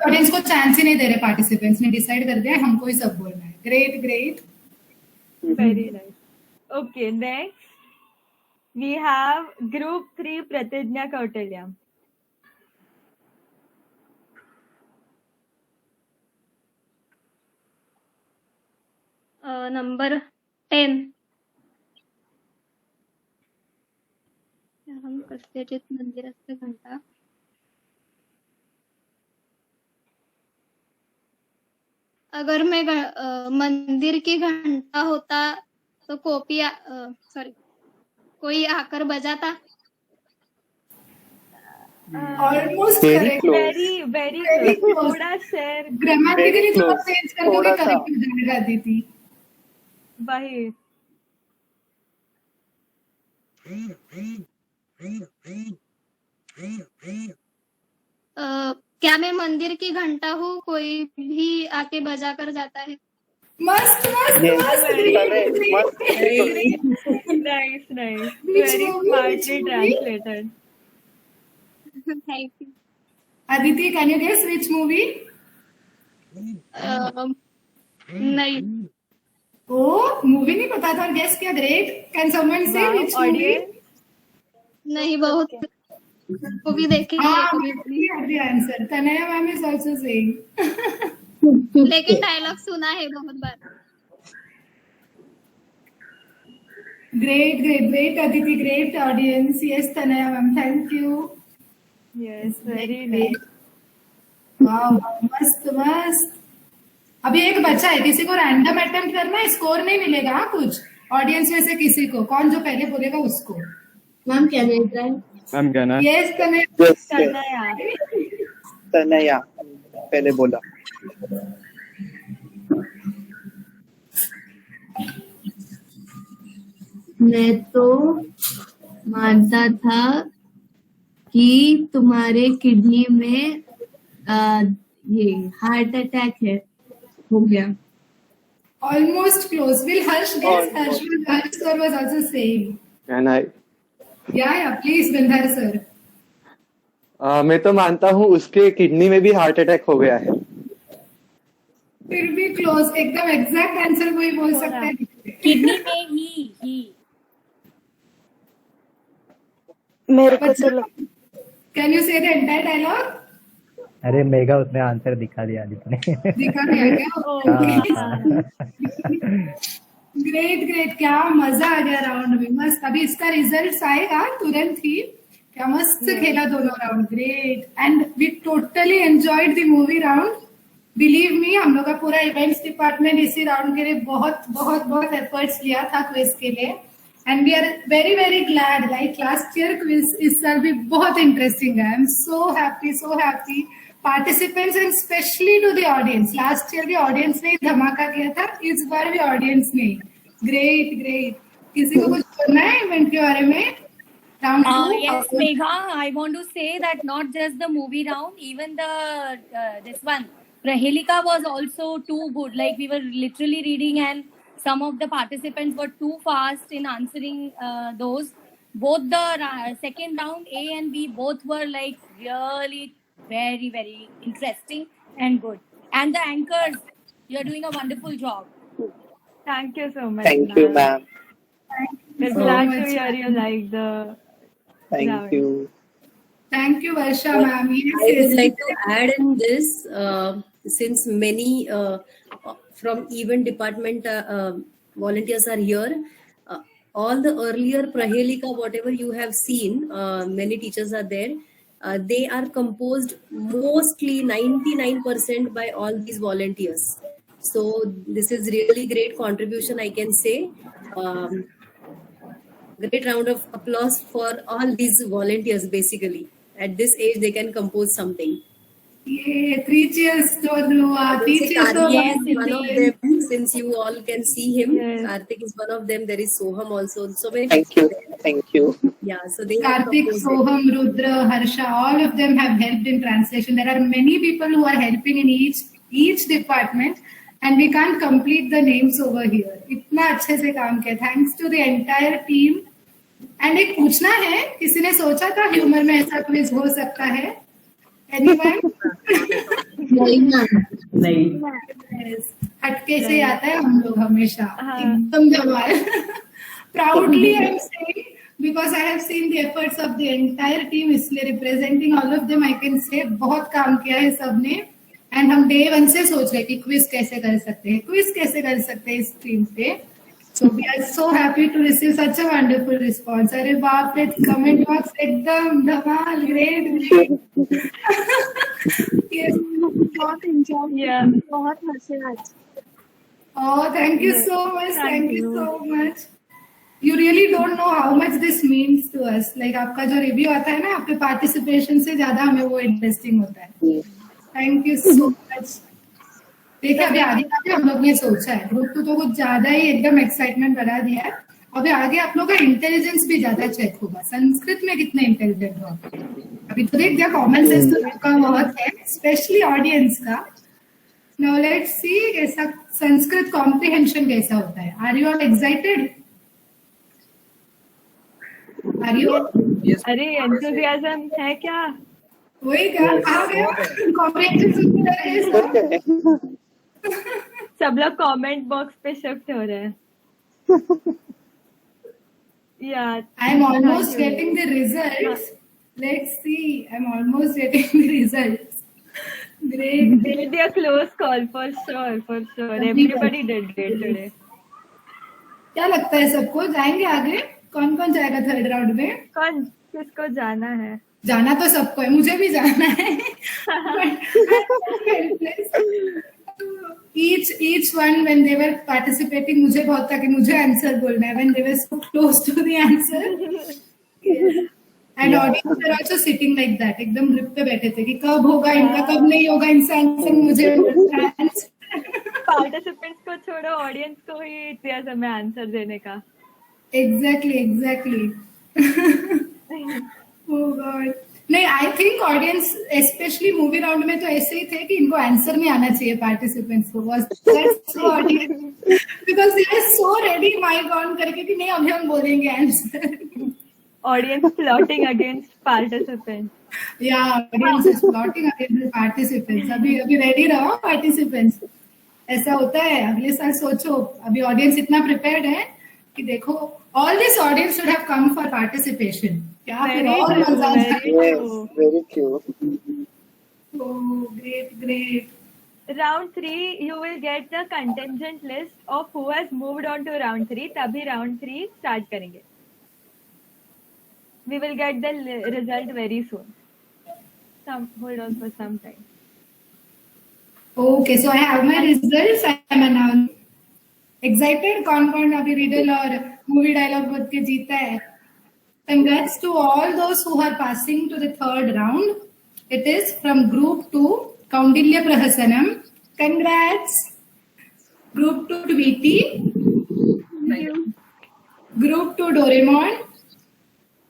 ऑडियंस को चांस ही नहीं दे रहे. पार्टिसिपेंट्स ने डिसाइड कर दिया हमको ही सब बोलना है. Great great. Very nice. Okay, next we have group 3 Pratijna Kautilya. Number 10. हम कस्यचित मंदिरस्य घंटा. अगर मैं मंदिर की घंटा होता तो कोई आकर बजाता. Almost Very correct. close. Very Very close. close. थोड़ा शेयर ग्रामेटिकली Very थोड़ा close. चेंज करके थोड़ा सा. करेक्ट जाने जाती थी. वही. क्या मैं मंदिर की घंटा हूँ? कोई भी आके बजा कर जाता है. मस्त मस्त Yes, मस्त. correct. Mast. Very good. Nice. Which Very movie? smartly Which movie? translated. Thank you. Aditi, can you guess which movie? नहीं. Oh, मूवी नहीं पता था और गेस किया. ग्रेट. कैन समवन से Wow, which movie? audience. नहीं, बहुत मूवी देखे हैं कभी. we have the answer. Tanaya ma'am is also saying. लेकिन डायलॉग सुना है बहुत बार. Great, great, great, Aditi. Great audience. Yes, Tanaya ma'am. Thank you. Yes, very nice. वाह, मस्त मस्त. अभी एक बच्चा है, किसी को रैंडम अटेम्प्ट करना है, स्कोर नहीं मिलेगा. हाँ, कुछ ऑडियंस में से किसी को, कौन जो पहले बोलेगा उसको. मैम क्या नहीं ट्राई? मैम कहना है? Yes Tanaya. Yes, yes. Tanaya. Tanaya पहले बोला. मैं तो मानता था कि तुम्हारे किडनी में ये हार्ट अटैक है, हो गया. Almost close. Will Harsh guess? Harsh sir was also saying. Can I? Yeah, please, Bindhar sir. मैं तो मानता हूँ उसके किडनी में भी हार्ट अटैक हो गया है. फिर भी क्लोज. एकदम एग्जैक्ट आंसर कोई बोल सकता है. किडनी में ही. मेरे को तो कैन यू से द एंटायर डायलॉग? अरे मेगा उसने आंसर दिखा दिया जिसने. दिखा दिया क्या? Great great. क्या मजा आ गया राउंड में. मस्त. अभी इसका रिजल्ट आएगा तुरंत ही. क्या मस्त खेला दोनों round. Great. And we totally enjoyed the movie round. Believe me, हम लोग का पूरा इवेंट्स डिपार्टमेंट इसी राउंड के लिए बहुत बहुत बहुत एफर्ट्स लिया था क्विज के लिए. And we are very very glad. Like last year quiz इस साल भी बहुत इंटरेस्टिंग है. I am so happy participants and specially to the audience. Last year भी ऑडियंस ने धमाका किया था, इस बार भी ऑडियंस ने. Great great. किसी को कुछ बोलना है इवेंट के बारे में? Round 2. Yes, Megha, I want to say that not just the movie round, even the this one, Prahelika was also too good. Like we were literally reading, and some of the participants were too fast in answering those. Both the second round, A and B, both were like really very very interesting and good. And the anchors, you're doing a wonderful job. Thank you so much. Thank you, ma'am. We're so glad much. to hear you like the Thank round. you. Thank you, Varsha ma'am. Yes, I would yes. like to add in this, since many from event department volunteers are here, all the earlier Prahelika, whatever you have seen, many teachers are there. They are composed mostly 99% by all these volunteers. So this is really great contribution, I can say. Great round of applause for all these volunteers. Basically, at this age, they can compose something. Yeah, 3 cheers to Dhruva. 3 cheers to Yes, One of indeed. them, since you all can see him, Yes. Karthik is one of them. There is Soham also. So many. Thank you. Thank you. Yeah, so they have Karthik, composed it. Soham, Rudra, Harsha, all of them have helped in translation. There are many people who are helping in each department, and we can't complete the names over here. इतना अच्छे से काम किया. Thanks to the entire team. And एक पूछना है, किसी ने सोचा था ह्यूमर में ऐसा क्विज हो सकता है? Anyone? नहीं. Yes. हटके से आता है हम लोग हमेशा एकदम धमाल. Proudly I'm saying, because I have seen the efforts of the entire team, इसलिए representing all of them I can say बहुत काम किया है सबने. And हम day 1 से सोच रहे कि क्विज कैसे कर सकते हैं इस टीम पे. So we are so happy to receive such a wonderful response. अरे बाप रे, comment box एकदम धमाल, great. Yes. बहुत enjoy Yeah. बहुत हंसे आज. Oh, thank you so much. Thank you so much. You really don't know how much this means to us. Like आपका जो रिव्यू आता है ना, आपके पार्टिसिपेशन से ज्यादा हमें वो इंटरेस्टिंग होता है. Thank you so much. देखिए अभी आगे आगे हम लोग ने सोचा है, ग्रुप तो कुछ ज्यादा ही एकदम एक्साइटमेंट बढ़ा दिया है. अभी आगे आप लोग का इंटेलिजेंस भी ज्यादा चेक होगा. संस्कृत में कितने इंटेलिजेंट हो आप? अभी तो देख दिया, कॉमन सेंस तो आपका बहुत है, स्पेशली ऑडियंस का. नाउ लेट्स सी कैसा संस्कृत कॉम्प्रिहेंशन कैसा होता है. Are you all excited? Are you? अरे एंथुसियाज्म है क्या? वही क्या आ गया कॉम्प्रिहेंशन सुन रहे हैं. सब लोग कमेंट बॉक्स पे शिफ्ट हो रहे हैं. Yeah. I'm almost getting the results. Let's see. I'm almost getting the results. Great. It'll be a close call for sure. Everybody did great today. क्या लगता है सबको? जाएंगे आगे? कौन कौन जाएगा थर्ड राउंड में? कौन किसको जाना है? जाना तो सबको है, मुझे भी जाना है. Each one when they were participating, मुझे बहुत था कि मुझे आंसर बोलना है. When they were so close to the answer, and audience were also sitting like that, एकदम ग्रिप पे बैठे थे कि कब होगा इनका, कब नहीं होगा इनसे आंसर. मुझे पार्टिसिपेंट्स को छोड़ो, ऑडियंस को ही इतना समय आंसर देने का. Exactly. Oh God. नहीं, I think audience specially movie round में तो ऐसे ही थे कि इनको आंसर नहीं आना चाहिए पार्टिसिपेंट्स को. Because they are so ready mic on करके कि नहीं अभी हम बोलेंगे answer. Audience plotting against participants. या audience is plotting against participants. अभी रेडी रहो पार्टिसिपेंट्स. ऐसा होता है, अगले साल सोचो. अभी ऑडियंस इतना प्रिपेयर्ड है कि देखो, all this audience should have come for participation. Very true. Oh, great. Round 3, you will get the contingent list of who has moved on to round 3. तभी round 3 start करेंगे. We will get the result very soon. Hold on for some time. Okay, so I have my results. I am announced. Excited? कौन अभी riddle और movie dialogue बोल के जीता है? Congrats to all those who are passing to the third round. It is from Group 2, Kaundilya Prahasanam. Congrats. Group 2 Tweety. Group 2 Doraemon.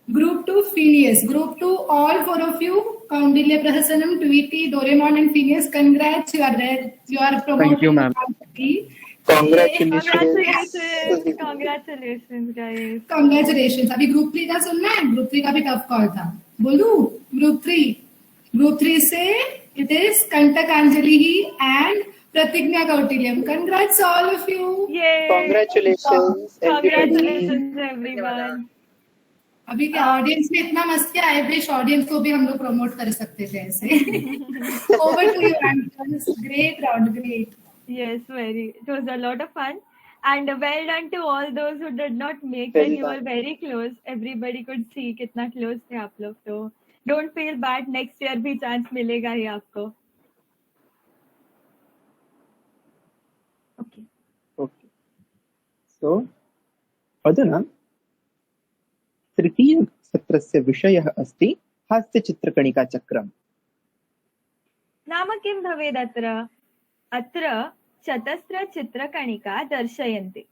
Group 2 Phineas. Group 2, all 4 of you, Kaundilya Prahasanam, Tweety, Doraemon and Phineas. Congrats. You are there. You are promoted. Thank you, ma'am. Congratulations. अभी group 3 का सुनना है. Group 3 का भी tough call था. बोलूं? Group 3 से It is Kantakanjali and Pratigna Kautilyan. Congrats all of you. Yay! Congratulations, everybody. Congratulations, everyone. अभी क्या ऑडियंस में इतना मस्त किया, आई विश ऑडियंस को भी हम लोग प्रमोट कर सकते थे ऐसे. Over to you anchors. Great round, great. Yes, very. It was a lot of fun. And well done to all those who did not make Very it. You were fun. very close. Everybody could see कितना close थे आप लोग. तो don't feel bad. Next year भी chance मिलेगा ही आपको. Okay. Okay. So, अधुना तृतीयसत्रस्य विषयः अस्ति हास्यचित्रकणिकाचक्रम्. नाम किं भवेत् अत्र? अत्र चतस्रचित्रकणिका दर्शयन्ति.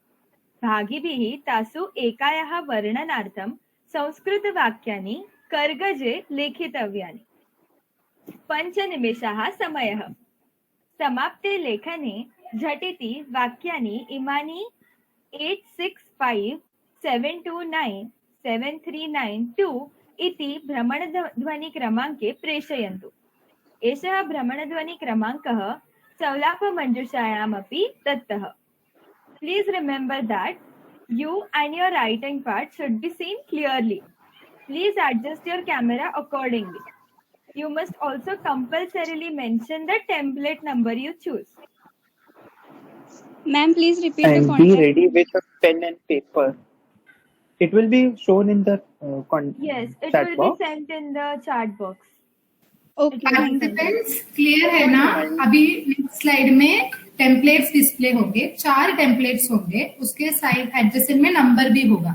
भागिभिः तासु एकायाः वर्णनार्थं संस्कृतवाक्यानि कर्गजे लेखितव्यानि. 5 निमेषाः समयः. समाप्ते लेखने झटिति वाक्यानि इमानि 8657297392 इति भ्रमणध्वनिक्रमाङ्के प्रेषयन्तु. एषः भ्रमणध्वनिक्रमाङ्कः सौलाभमञ्जुषायामपि दत्तः. Please remember that you and your writing part should be seen clearly. Please adjust your camera accordingly. You must also compulsorily mention the template number you choose. Ma'am, please repeat the And be content. ready with a pen and paper. It will be shown in the Yes, it chat will box. be sent in the chat box. Participants clear है ना? अभी next slide में templates display होंगे, 4 templates होंगे, उसके side adjacent में number भी होगा.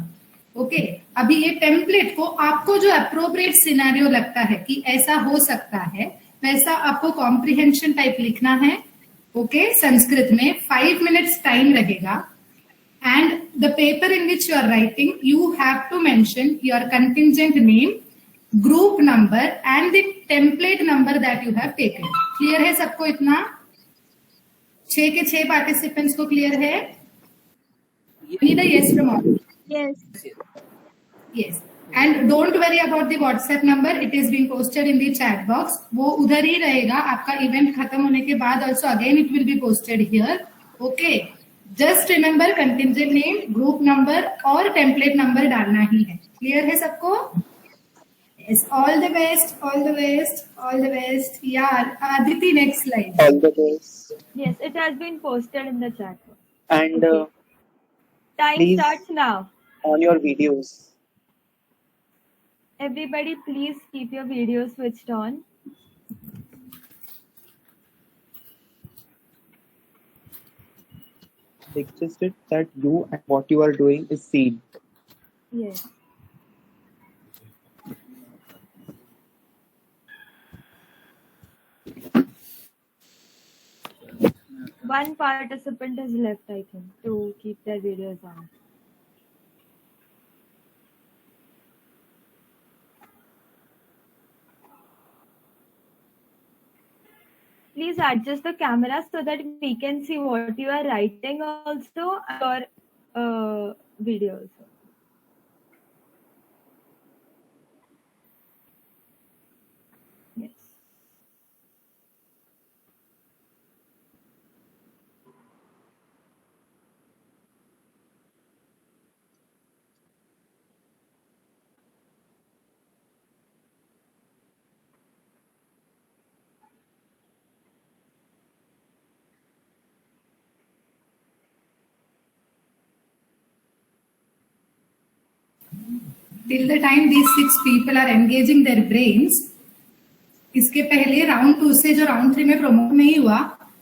ओके, अभी ये टेम्पलेट को आपको जो अप्रोप्रिएट सिनेरियो लगता है कि ऐसा हो सकता है, वैसा आपको कॉम्प्रिहेंशन टाइप लिखना है. ओके, संस्कृत में 5 मिनट्स टाइम लगेगा. And the paper in which you are writing, you have to mention your contingent name, group number and the template number that you have taken. Clear है सबको इतना? 6 के 6 participants को clear है? Need a yes from all. Yes. Yes. And don't worry about the WhatsApp number. It is being posted in the chat box. वो उधर ही रहेगा. आपका इवेंट खत्म होने के बाद also again it will be posted here. Okay. Just remember contingent name, group number और template number डालना ही है. Clear है सबको? Yes. All the best. All the best. All the best. Yeah. Aditi, next slide. All the best. Yes, it has been posted in the chat box. And Time please- starts now. on your videos. Everybody, please keep your video switched on. Register that you and what you are doing is seen. Yes. One participant is left, I think, to keep their videos on. Please adjust the camera so that we can see what you are writing also, or video also. Yes. Till the time these 6 people are engaging their brains, इसके पहले round 2 से जो round 3 में promote नहीं हुआ,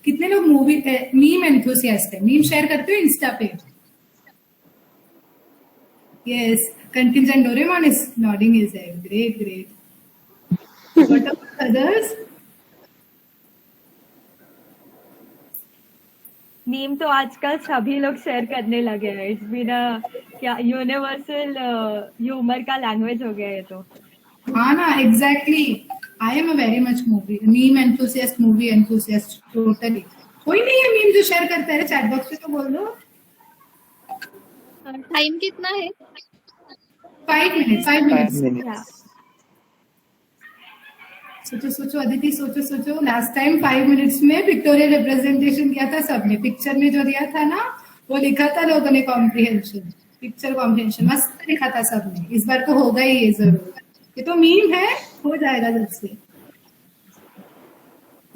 कितने लोग movie meme enthusiast है? मीम शेयर करते हो इंस्टा पे? Yes, contingent Doraemon is nodding his head. Great, great. What about others? Meme तो आजकल सभी लोग शेयर करने लगे हैं. इट्स बीन क्या यूनिवर्सल ह्यूमर का लैंग्वेज हो गया है. तो हाँ ना, exactly. I am a very much movie meme enthusiast, movie enthusiast totally. कोई नहीं है मीम जो शेयर करता है चैट बॉक्स पे, तो बोल दो. टाइम कितना है? 5 minutes. 5 minutes. minutes. सोचो अदिति, सोचो लास्ट टाइम 5 मिनट्स में पिक्टोरियल रिप्रेजेंटेशन किया था सबने, पिक्चर में जो दिया था ना वो लिखा था लोगों ने कॉम्प्रिहेंशन, पिक्चर कॉम्प्रिहेंशन मस्त लिखा था सबने। इस बार तो होगा ही ये जरूर, ये तो मीम है, हो जाएगा जल्द से।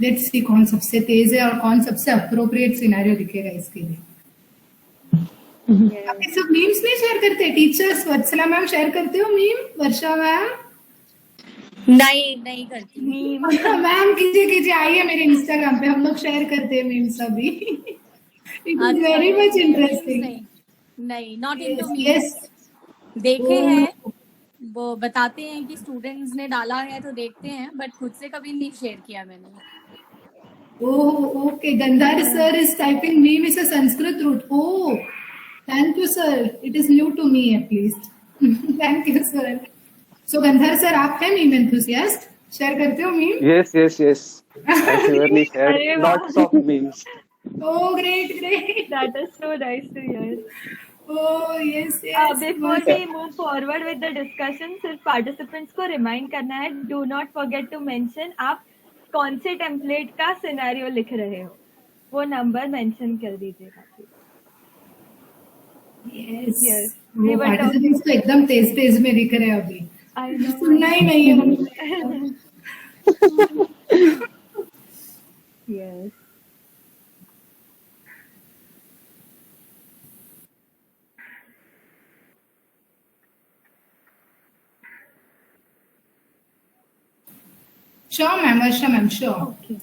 लेट्स सी कौन सबसे तेज है और कौन सबसे अप्रोप्रिएट सिनेरियो दिखेगा इसके लिए। आप ये सब मीम्स नहीं शेयर करते? टीचर्स वत्सला मैम शेयर करते हो मीम? वर्षा मैम नहीं करती। मैम कीजिए आइए मेरे इंस्टाग्राम पे, हम लोग शेयर करते हैं मीम्स अभी। It is very much interesting. नहीं, नॉट इनटू मीम्स। यस, देखे हैं, वो बताते हैं कि स्टूडेंट्स ने डाला है तो देखते हैं, बट खुद से कभी नहीं शेयर किया मैंने। Oh, okay. Gandhar sir is typing meme is a Sanskrit root. Oh, thank you, sir. It is new to me at least. Thank you, sir. So Gandhar sir, आप हैं meme enthusiast? Share करते हो meme? Yes. I surely share lots of memes. Oh, great. That is so nice to hear. Oh, yes. Before we move forward with the discussion, सिर्फ participants को remind करना है, do not forget to mention आप कौन से template का scenario लिख रहे हो, वो नंबर मेंशन कर दीजिएगा। Yes. वो participants तो एकदम तेज में लिख रहे हैं अभी, सुनना ही नहीं है हमें। Yes. Sure, ma'am. Varsha ma'am, sure. Okay.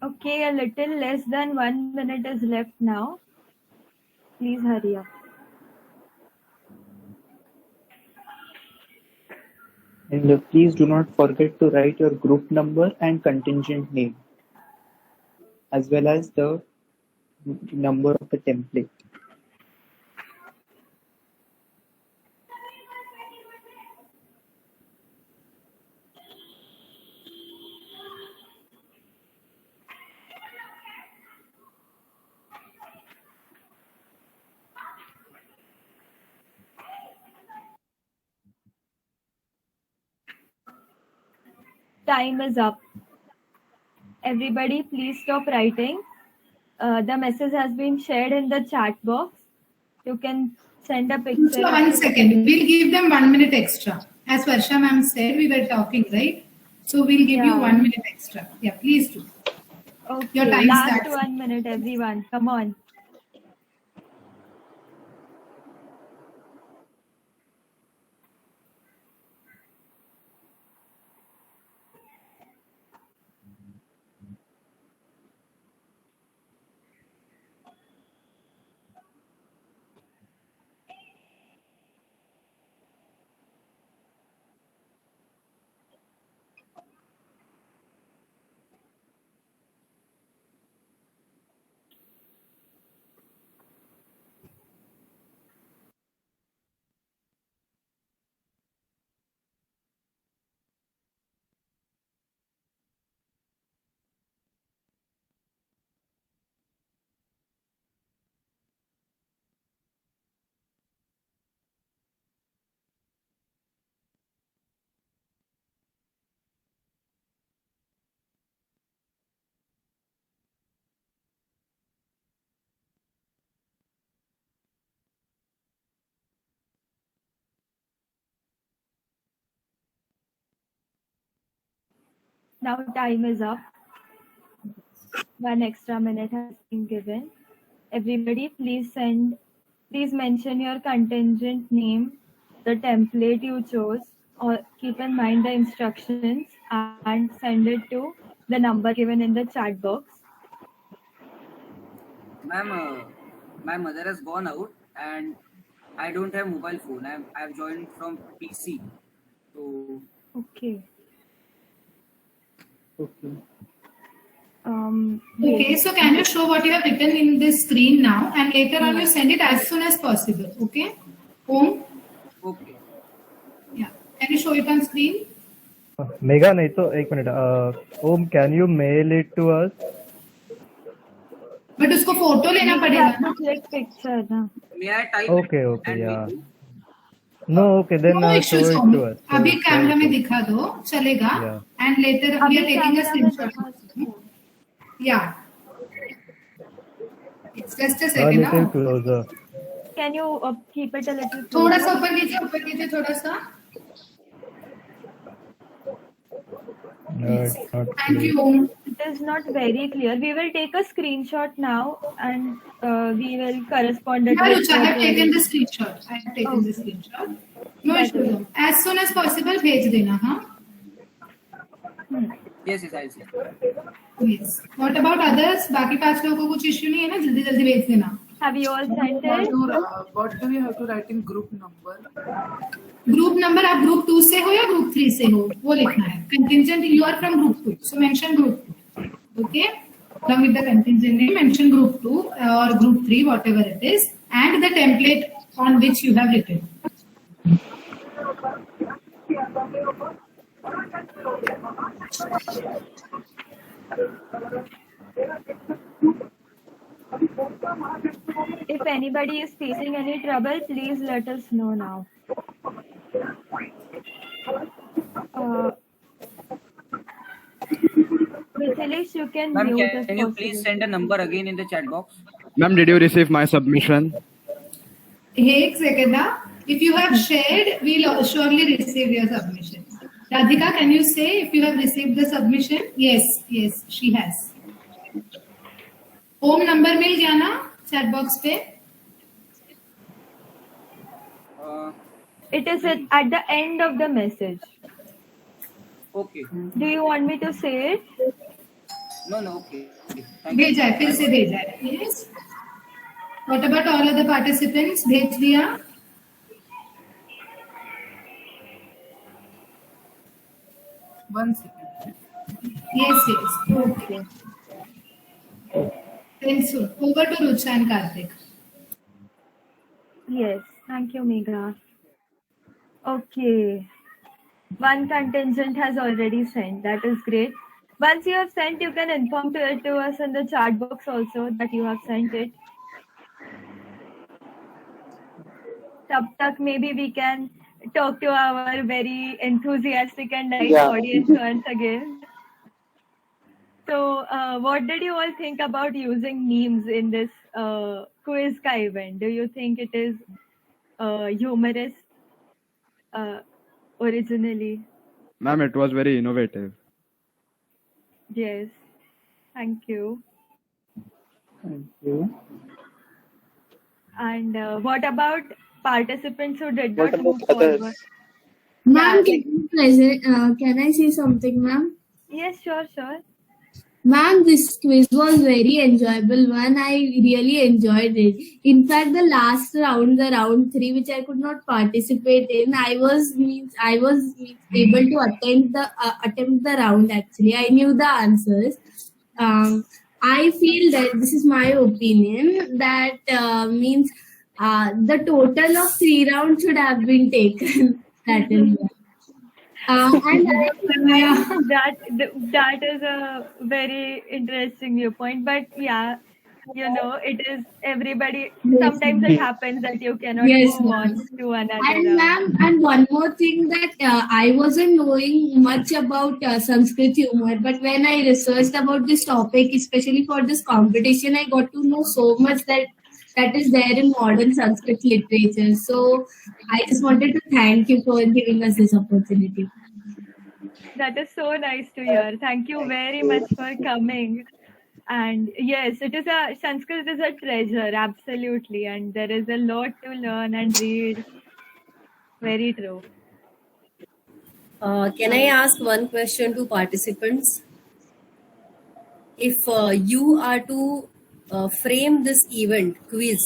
Okay, a little less than 1 minute is left now. Please hurry up. And please do not forget to write your group number and contingent name, as well as the number of the template. Time is up. Everybody, please stop writing. The message has been shared in the chat box. You can send a picture. So 1 second. We'll give them 1 minute extra. As Varsha ma'am said, we were talking, right? So we'll give you 1 minute extra. Yeah, please do. Okay, Your time last starts. 1 minute, everyone. Come on. Now time is up. 1 extra minute has been given. Everybody, please mention your contingent name, the template you chose, or keep in mind the instructions and send it to the number given in the chat box. Ma'am, my mother has gone out and I don't have mobile phone. I've joined from PC. So Okay. Okay, so can you show what you have written in this screen now, and later on you send it as soon as possible. Okay, Om. Okay. Yeah, can you show it on screen? मेगा नहीं तो एक minute Om can you mail it to us but उसको photo लेना पड़ेगा ना. Picture ना. May I type okay it okay and या mail you? No okay then No show issues, it Om. To us अभी कैमरा में दिखा दो, चलेगा. Yeah. And later we are taking a screenshot. Yeah. It's just a a second little now. closer Can you keep it a little थोड़ा closer? सा ऊपर कीजिए थोड़ा सा. no it's not Thank clear. you, Om. It is not very clear. We will take a screenshot now and we will correspond it Yeah, with Rucha, I have the- taken the screenshot. I have taken the screenshot. No issues. As soon as possible भेज देना, हाँ. Yes, I'll see. Yes. What about others? बाकी 5 लोगों को कुछ issue नहीं है ना, जल्दी जल्दी भेज देना. Have you all sent it? What do we have to write in group number? Group number आप ग्रुप 2 से हो या ग्रुप 3 से हो, वो लिखना है. Contingent you are from group 2, so mention group 2. Okay, along with the contingent name mention group 2 or group 3, whatever it is, and the template on which you have written. If anybody is facing any trouble, please let us know now. Vishalesh, you can Ma'am, mute if can you possible. please send a number again in the chat box? Ma'am, did you receive my submission? एक second ना. If you have shared, we'll surely receive your submission. Radhika, can you say if you have received the submission? Yes, yes, she has. Home number मिल गया ना chat box पे? It is at the end of the message. Okay. Do you want me to say it? No, okay. Thank you. भेजा है, फिर से भेजा है. Yes. What about all other participants? भेज दिया? One second. Yes, yes. Okay. Then so over to Rucha and Karthik. Yes, thank you, Megha. Okay. One contingent has already sent. That is great. Once you have sent, you can inform to us in the chat box also that you have sent it. Tab tak maybe we can talk to our very enthusiastic and nice audience once again. So, what did you all think about using memes in this quiz ka event? Do you think it is humorous originally? Ma'am, it was very innovative. Yes. Thank you. Thank you. And what about participants who did What not about move others? forward? Ma'am, can I say something, ma'am? Yes, sure. Ma'am, this quiz was very enjoyable one. I really enjoyed it. In fact, the last round, the round 3, which I could not participate in, I was able to attempt the round. Actually, I knew the answers. I feel that this is my opinion that means the total of 3 rounds should have been taken. That is. And that is a very interesting viewpoint. But yeah, you know, it is everybody. Sometimes it happens that you cannot move on to another. And ma'am, and one more thing that I wasn't knowing much about Sanskrit humor, but when I researched about this topic, especially for this competition, I got to know so much that is there in modern Sanskrit literature. So I just wanted to thank you for giving us this opportunity. That is so nice to hear. Thank you very much for coming. And yes, Sanskrit is a treasure, absolutely. And there is a lot to learn and read. Very true. Can I ask one question to participants? If you are to frame this event quiz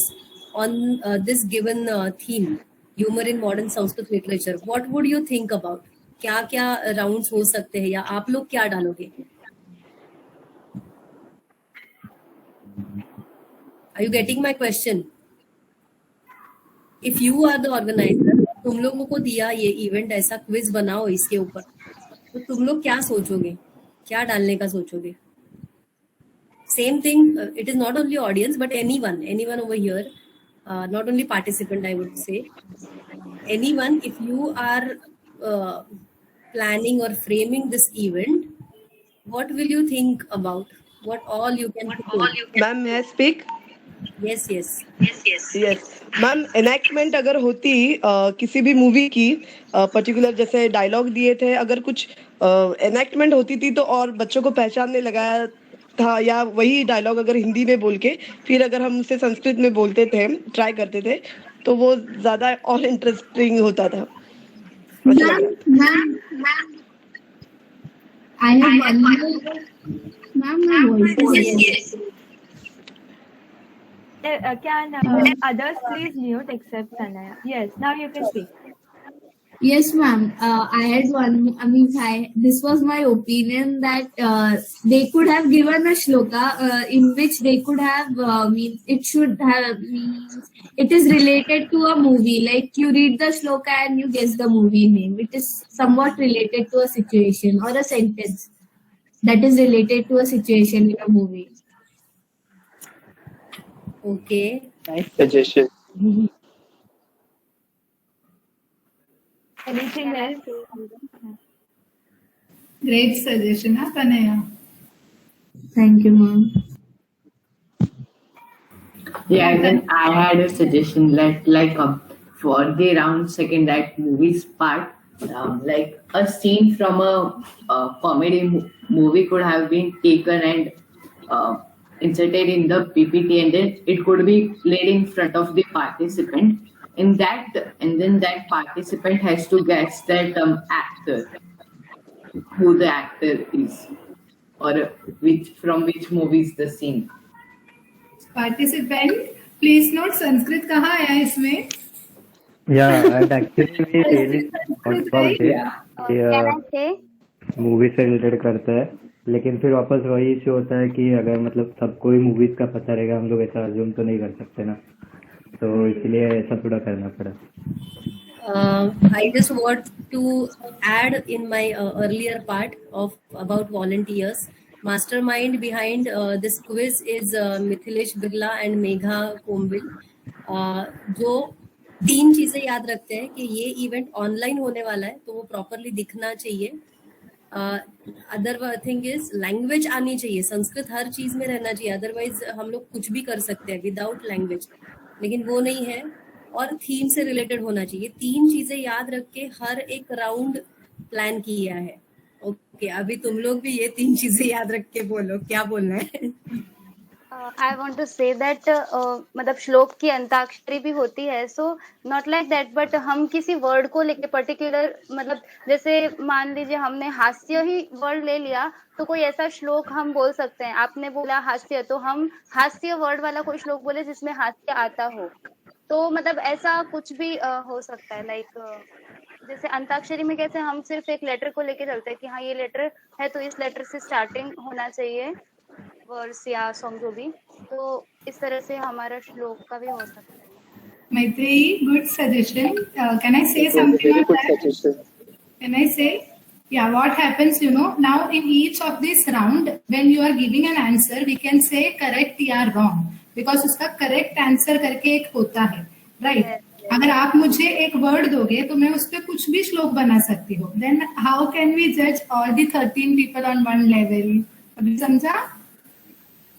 on this given theme, humor in modern Sanskrit literature, what would you think about? क्या क्या rounds हो सकते हैं या आप लोग क्या डालोगे? Are you getting my question? If you are the organizer, तुम लोगों को दिया ये इवेंट, ऐसा क्विज बनाओ इसके ऊपर, तो तुम लोग क्या सोचोगे, क्या डालने का सोचोगे? Same thing, it is not only audience but anyone over here, not only participant, I would say. Anyone, if you are planning or framing this event, what will you think about? What all you can do? Ma'am may I speak? Yes. Ma'am enactment अगर होती किसी भी movie की particular, जैसे dialogue दिए थे, अगर कुछ एनेक्टमेंट होती थी तो और बच्चों को पहचानने लगाया था, या वही डायलॉग अगर हिंदी में बोल के फिर अगर हम उसे संस्कृत में बोलते थे, ट्राई करते थे, तो वो ज्यादा और इंटरेस्टिंग होता था. Can others please mute except Sanaya? Yes, now you can speak. Yes, ma'am. I had one. This was my opinion that they could have given a shloka in which they could have it should have it is related to a movie. Like you read the shloka and you guess the movie name. It is somewhat related to a situation or a sentence that is related to a situation in a movie. Okay. Nice suggestion. Anything else? Great suggestion, huh, Tanaya? Thank you, ma'am. Yeah, then I had a suggestion like for the round second act movies part, like a scene from a comedy movie could have been taken and inserted in the PPT, and then it could be played in front of the participant. And then that participant has to guess that actor, who the actor is, or from which movie is the scene. Participant, please note Sanskrit कहाँ आया इसमें? Yeah, and actually we really thought about it. Movie से related करता है, लेकिन फिर वापस वही इश्यू होता है कि अगर मतलब सबको ही मूवीज का पता रहेगा, हम लोग ऐसा अज्यूम तो नहीं कर सकते ना, तो इसलिए ऐसा थोड़ा करना पड़ा. I just want to add in my earlier part of about volunteers. Mastermind behind this quiz is Mithilesh Birla and Megha Kombil, जो 3 चीजें याद रखते हैं कि ये इवेंट ऑनलाइन होने वाला है, तो वो प्रॉपरली दिखना चाहिए. अदर थिंग इज लैंग्वेज आनी चाहिए, संस्कृत हर चीज में रहना चाहिए, अदरवाइज हम लोग कुछ भी कर सकते हैं विदाउट लैंग्वेज, लेकिन वो नहीं है. और थीम से रिलेटेड होना चाहिए. 3 चीजें याद रख के हर एक राउंड प्लान किया है. ओके, अभी तुम लोग भी ये 3 चीजें याद रख के बोलो क्या बोलना है. I want to say that मतलब श्लोक की अंताक्षरी भी होती है, so not like that, but हम किसी वर्ड को लेके पर्टिकुलर, मतलब जैसे मान लीजिए हमने हास्य ही वर्ड ले लिया, तो कोई ऐसा श्लोक हम बोल सकते हैं. आपने बोला हास्य, तो हम हास्य वर्ड वाला कोई श्लोक बोले जिसमें हास्य आता हो, तो मतलब ऐसा कुछ भी हो सकता है. लाइक जैसे अंताक्षरी में कैसे हम सिर्फ एक लेटर को लेके चलते हैं कि हाँ ये लेटर है तो इस लेटर से स्टार्टिंग होना चाहिए वर्स या सॉन्ग जो भी, तो इस तरह से हमारा श्लोक का भी हो सकता है. Maitreyi, good suggestion. Can I say something on that? Can I say? Yeah, what happens, now in each of this round, when you are giving an answer, we can say correct या wrong, because उसका correct answer करके एक होता है, right? अगर आप मुझे एक वर्ड दोगे तो मैं उस पर कुछ भी श्लोक बना सकती हूँ. Then how can we judge all the 13 people on one level? अभी समझा?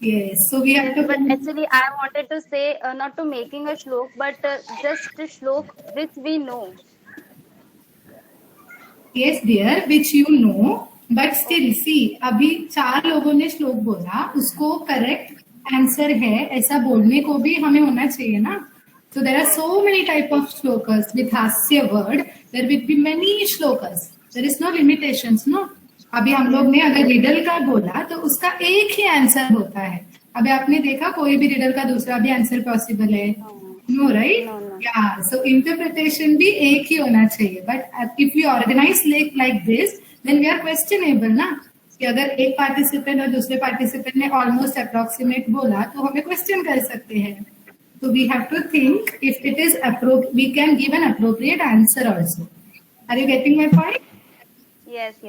Yes, so we have to. But actually, I wanted to say not to making a shlok, but just a shlok which we know. Yes, dear, which you know, but still see. अभी 4 लोगों ने श्लोक बोला, उसको correct answer है ऐसा बोलने को भी हमें होना चाहिए ना. So there are so many type of shlokas with hasya word. There will be many shlokas. There is no limitations, no. अभी हम लोग ने अगर रिडल का बोला तो उसका एक ही आंसर होता है. अभी आपने देखा कोई भी रिडल का दूसरा भी आंसर पॉसिबल है? No, right? Yeah, so interpretation भी एक ही होना चाहिए. But if we organise like this, then we are questionable ना. कि अगर एक पार्टिसिपेंट और दूसरे पार्टिसिपेंट ने ऑलमोस्ट अप्रोक्सीमेट बोला तो हमें क्वेश्चन कर सकते हैं. So we have to think if it is we can give an appropriate answer also. Are you getting my point? Yes.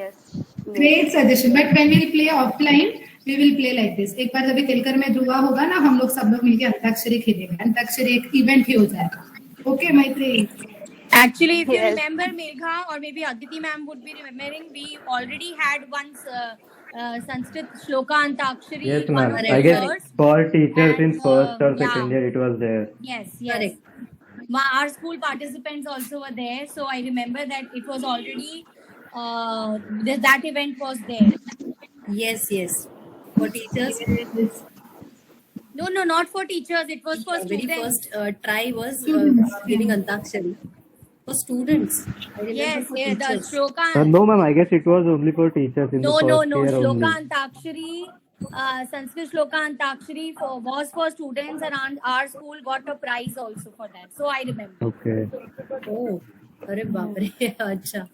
Great suggestion. But when we'll play offline, we will play like this. एक बार जब खेलकर में ध्रुवा होगा ना, हम लोग सब लोग मिलकर अंताक्षरी खेलेंगे. अंताक्षरी एक इवेंट ही हो जाएगा. Okay, Maitri. Actually, if you remember, Megha or maybe Aditi ma'am would be remembering, we already had once Sanskrit Shloka Antakshari. Yes, ma'am. I guess for teachers in first or second year it was there. Yes. Our school participants also were there, so I remember that it was already that event was there. Yes. For teachers. No, not for teachers. It was for Very students. first try was giving Antakshari for students. I remember for The teachers. Shloka. No, ma'am. I guess it was only for teachers in the first year Shloka only. Antakshari, Sanskrit Shloka Antakshari was for students, and our school got a prize also for that. So I remember. Okay. Oh, अरे बाप रे, अच्छा.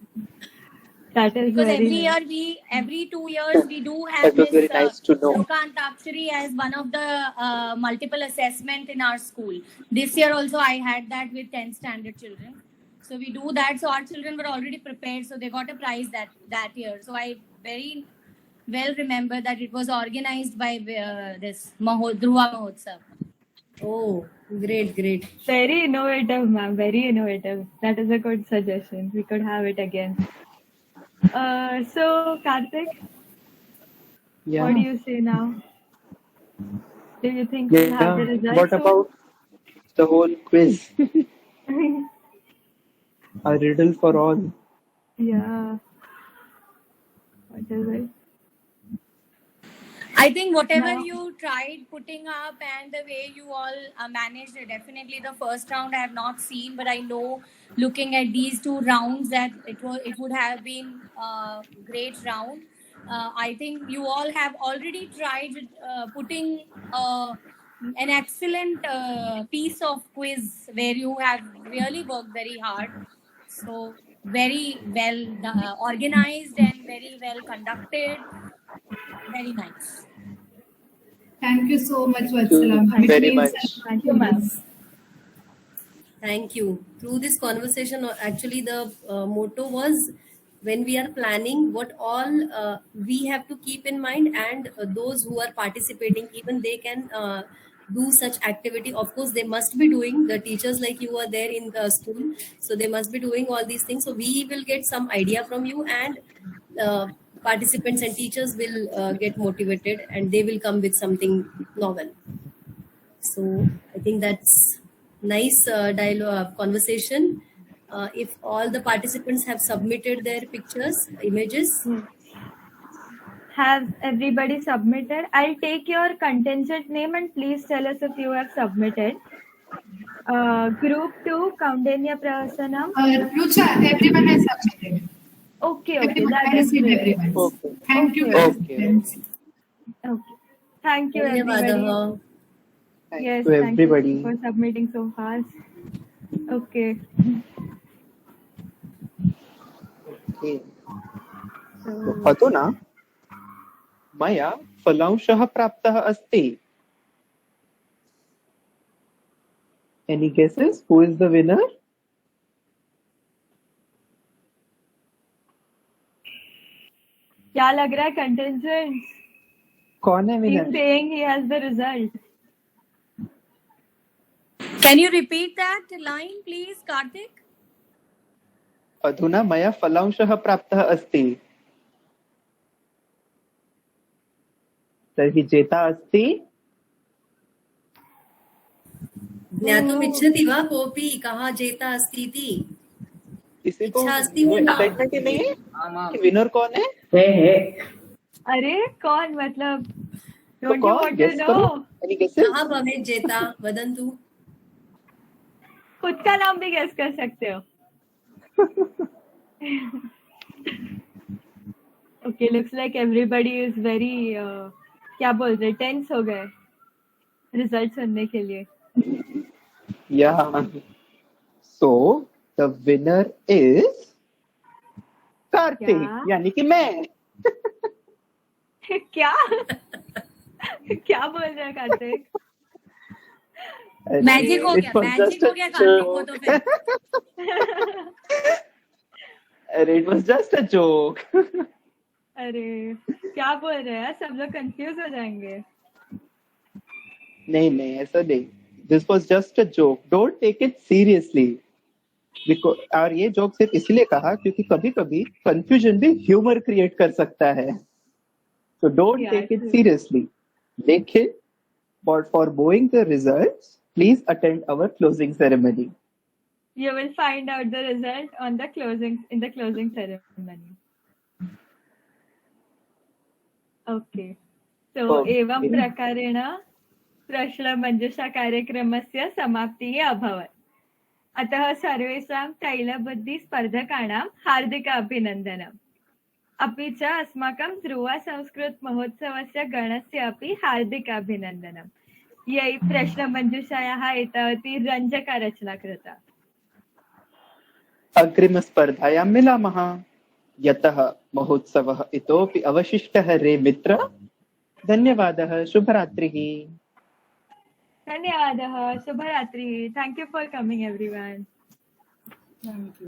That is Because very every 2 years we do have That was this very nice to know. Shloka Antakshari as one of the multiple assessment in our school. This year also I had that with 10th standard children. So we do that. So our children were already prepared. So they got a prize that year. So I very well remember that it was organized by this Dhruva Mahotsav. Oh, great. Very innovative, ma'am. Very innovative. That is a good suggestion. We could have it again. So, Karthik, Yeah. what do you say now? Do you think we'll have the results? What about the whole quiz? A riddle for all. Yeah. What is it? I think whatever No. you tried putting up and the way you all managed it, definitely the first round I have not seen, but I know looking at these 2 rounds that it would have been a great round. I think you all have already tried putting an excellent piece of quiz where you have really worked very hard. So very well organized and very well conducted. Very nice. Thank you so much, Vatsalam. Very much. Thank you, ma'am. Thank you. Through this conversation, actually the motto was, when we are planning, what all we have to keep in mind, and those who are participating, even they can do such activity. Of course, they must be doing. The teachers like you are there in the school, so they must be doing all these things. So we will get some idea from you, and participants and teachers will get motivated, and they will come with something novel. So I think that's nice dialogue conversation. If all the participants have submitted their pictures, images. Have everybody submitted? I'll take your contingent name and please tell us if you have submitted. Group 2, Kaundinya Prasanam. Rucha, everyone has submitted. Okay, Everyone, that I is received great. everyone. Okay. Thank you, participants. Okay. Thank you, everybody. Dhanyavadaha. Yes, to thank everybody. you for submitting so fast. Okay. Okay. अधुना मया फलांशः प्राप्तः अस्ति. Any guesses? Who is the winner? क्या लग रहा है contingent? कौन है He's winner? saying he has the result. Can you repeat that line, please, Karthik? अधुना मया फलांशः प्राप्तः अस्ति. तर्हि जेता अस्ति. ज्ञातुमिच्छति वा कोऽपि कः जेता अस्ति इति? किसी को इच्छा अस्ति वो ना? एक्साइटमेंट ही नहीं है कि विनर कौन है? अरे कौन मतलब? तो Don't you कौन? want to Guess करो. know? Any guesses? कः भवेत् जेता वदन्तु. खुद का नाम भी गेस कर सकते हो. Okay, looks like everybody is very क्या बोल रहे, टेंस हो गए रिजल्ट सुनने के लिए. Yeah. So the winner is Karthik. क्या? यानी कि मैं. क्या क्या बोल रहे हैं कार्तिक? मैजिक हो गया, मैजिक हो गया कार्तिक को तो फिर। अरे it was just a joke. अरे क्या बोल रहे हैं, सब लोग कंफ्यूज हो जाएंगे। नहीं नहीं ऐसा नहीं, this was just a joke, don't take it seriously. और ये जोक सिर्फ इसलिए कहा क्योंकि कभी कभी कंफ्यूजन भी ह्यूमर क्रिएट कर सकता है, so don't take it seriously. लेकिन for knowing the results, please attend our closing ceremony. You will find out the result on the closing ceremony. Okay. So एवं प्रकारेण प्रश्नमञ्जुषा कार्यक्रमस्य समाप्तिः अभवत्। अतः सर्वेषां तैलबुद्धिस्पर्धकाणां हार्दिक अभिनन्दनम्। अपि च अस्माकं ध्रुव संस्कृत महोत्सवस्य गणस्य अपि हार्दिक अभिनन्दनम्। यै प्रश्नमञ्जुषायाः एतावती रञ्जका रचना कृता। अग्रिमस्पर्धायां मिलामः, यतः महोत्सवः इतोपि अवशिष्टः रे मित्र। धन्यवादः, शुभरात्रिः। धन्यवादः, शुभरात्रिः। Thank you for coming everyone. Thank you.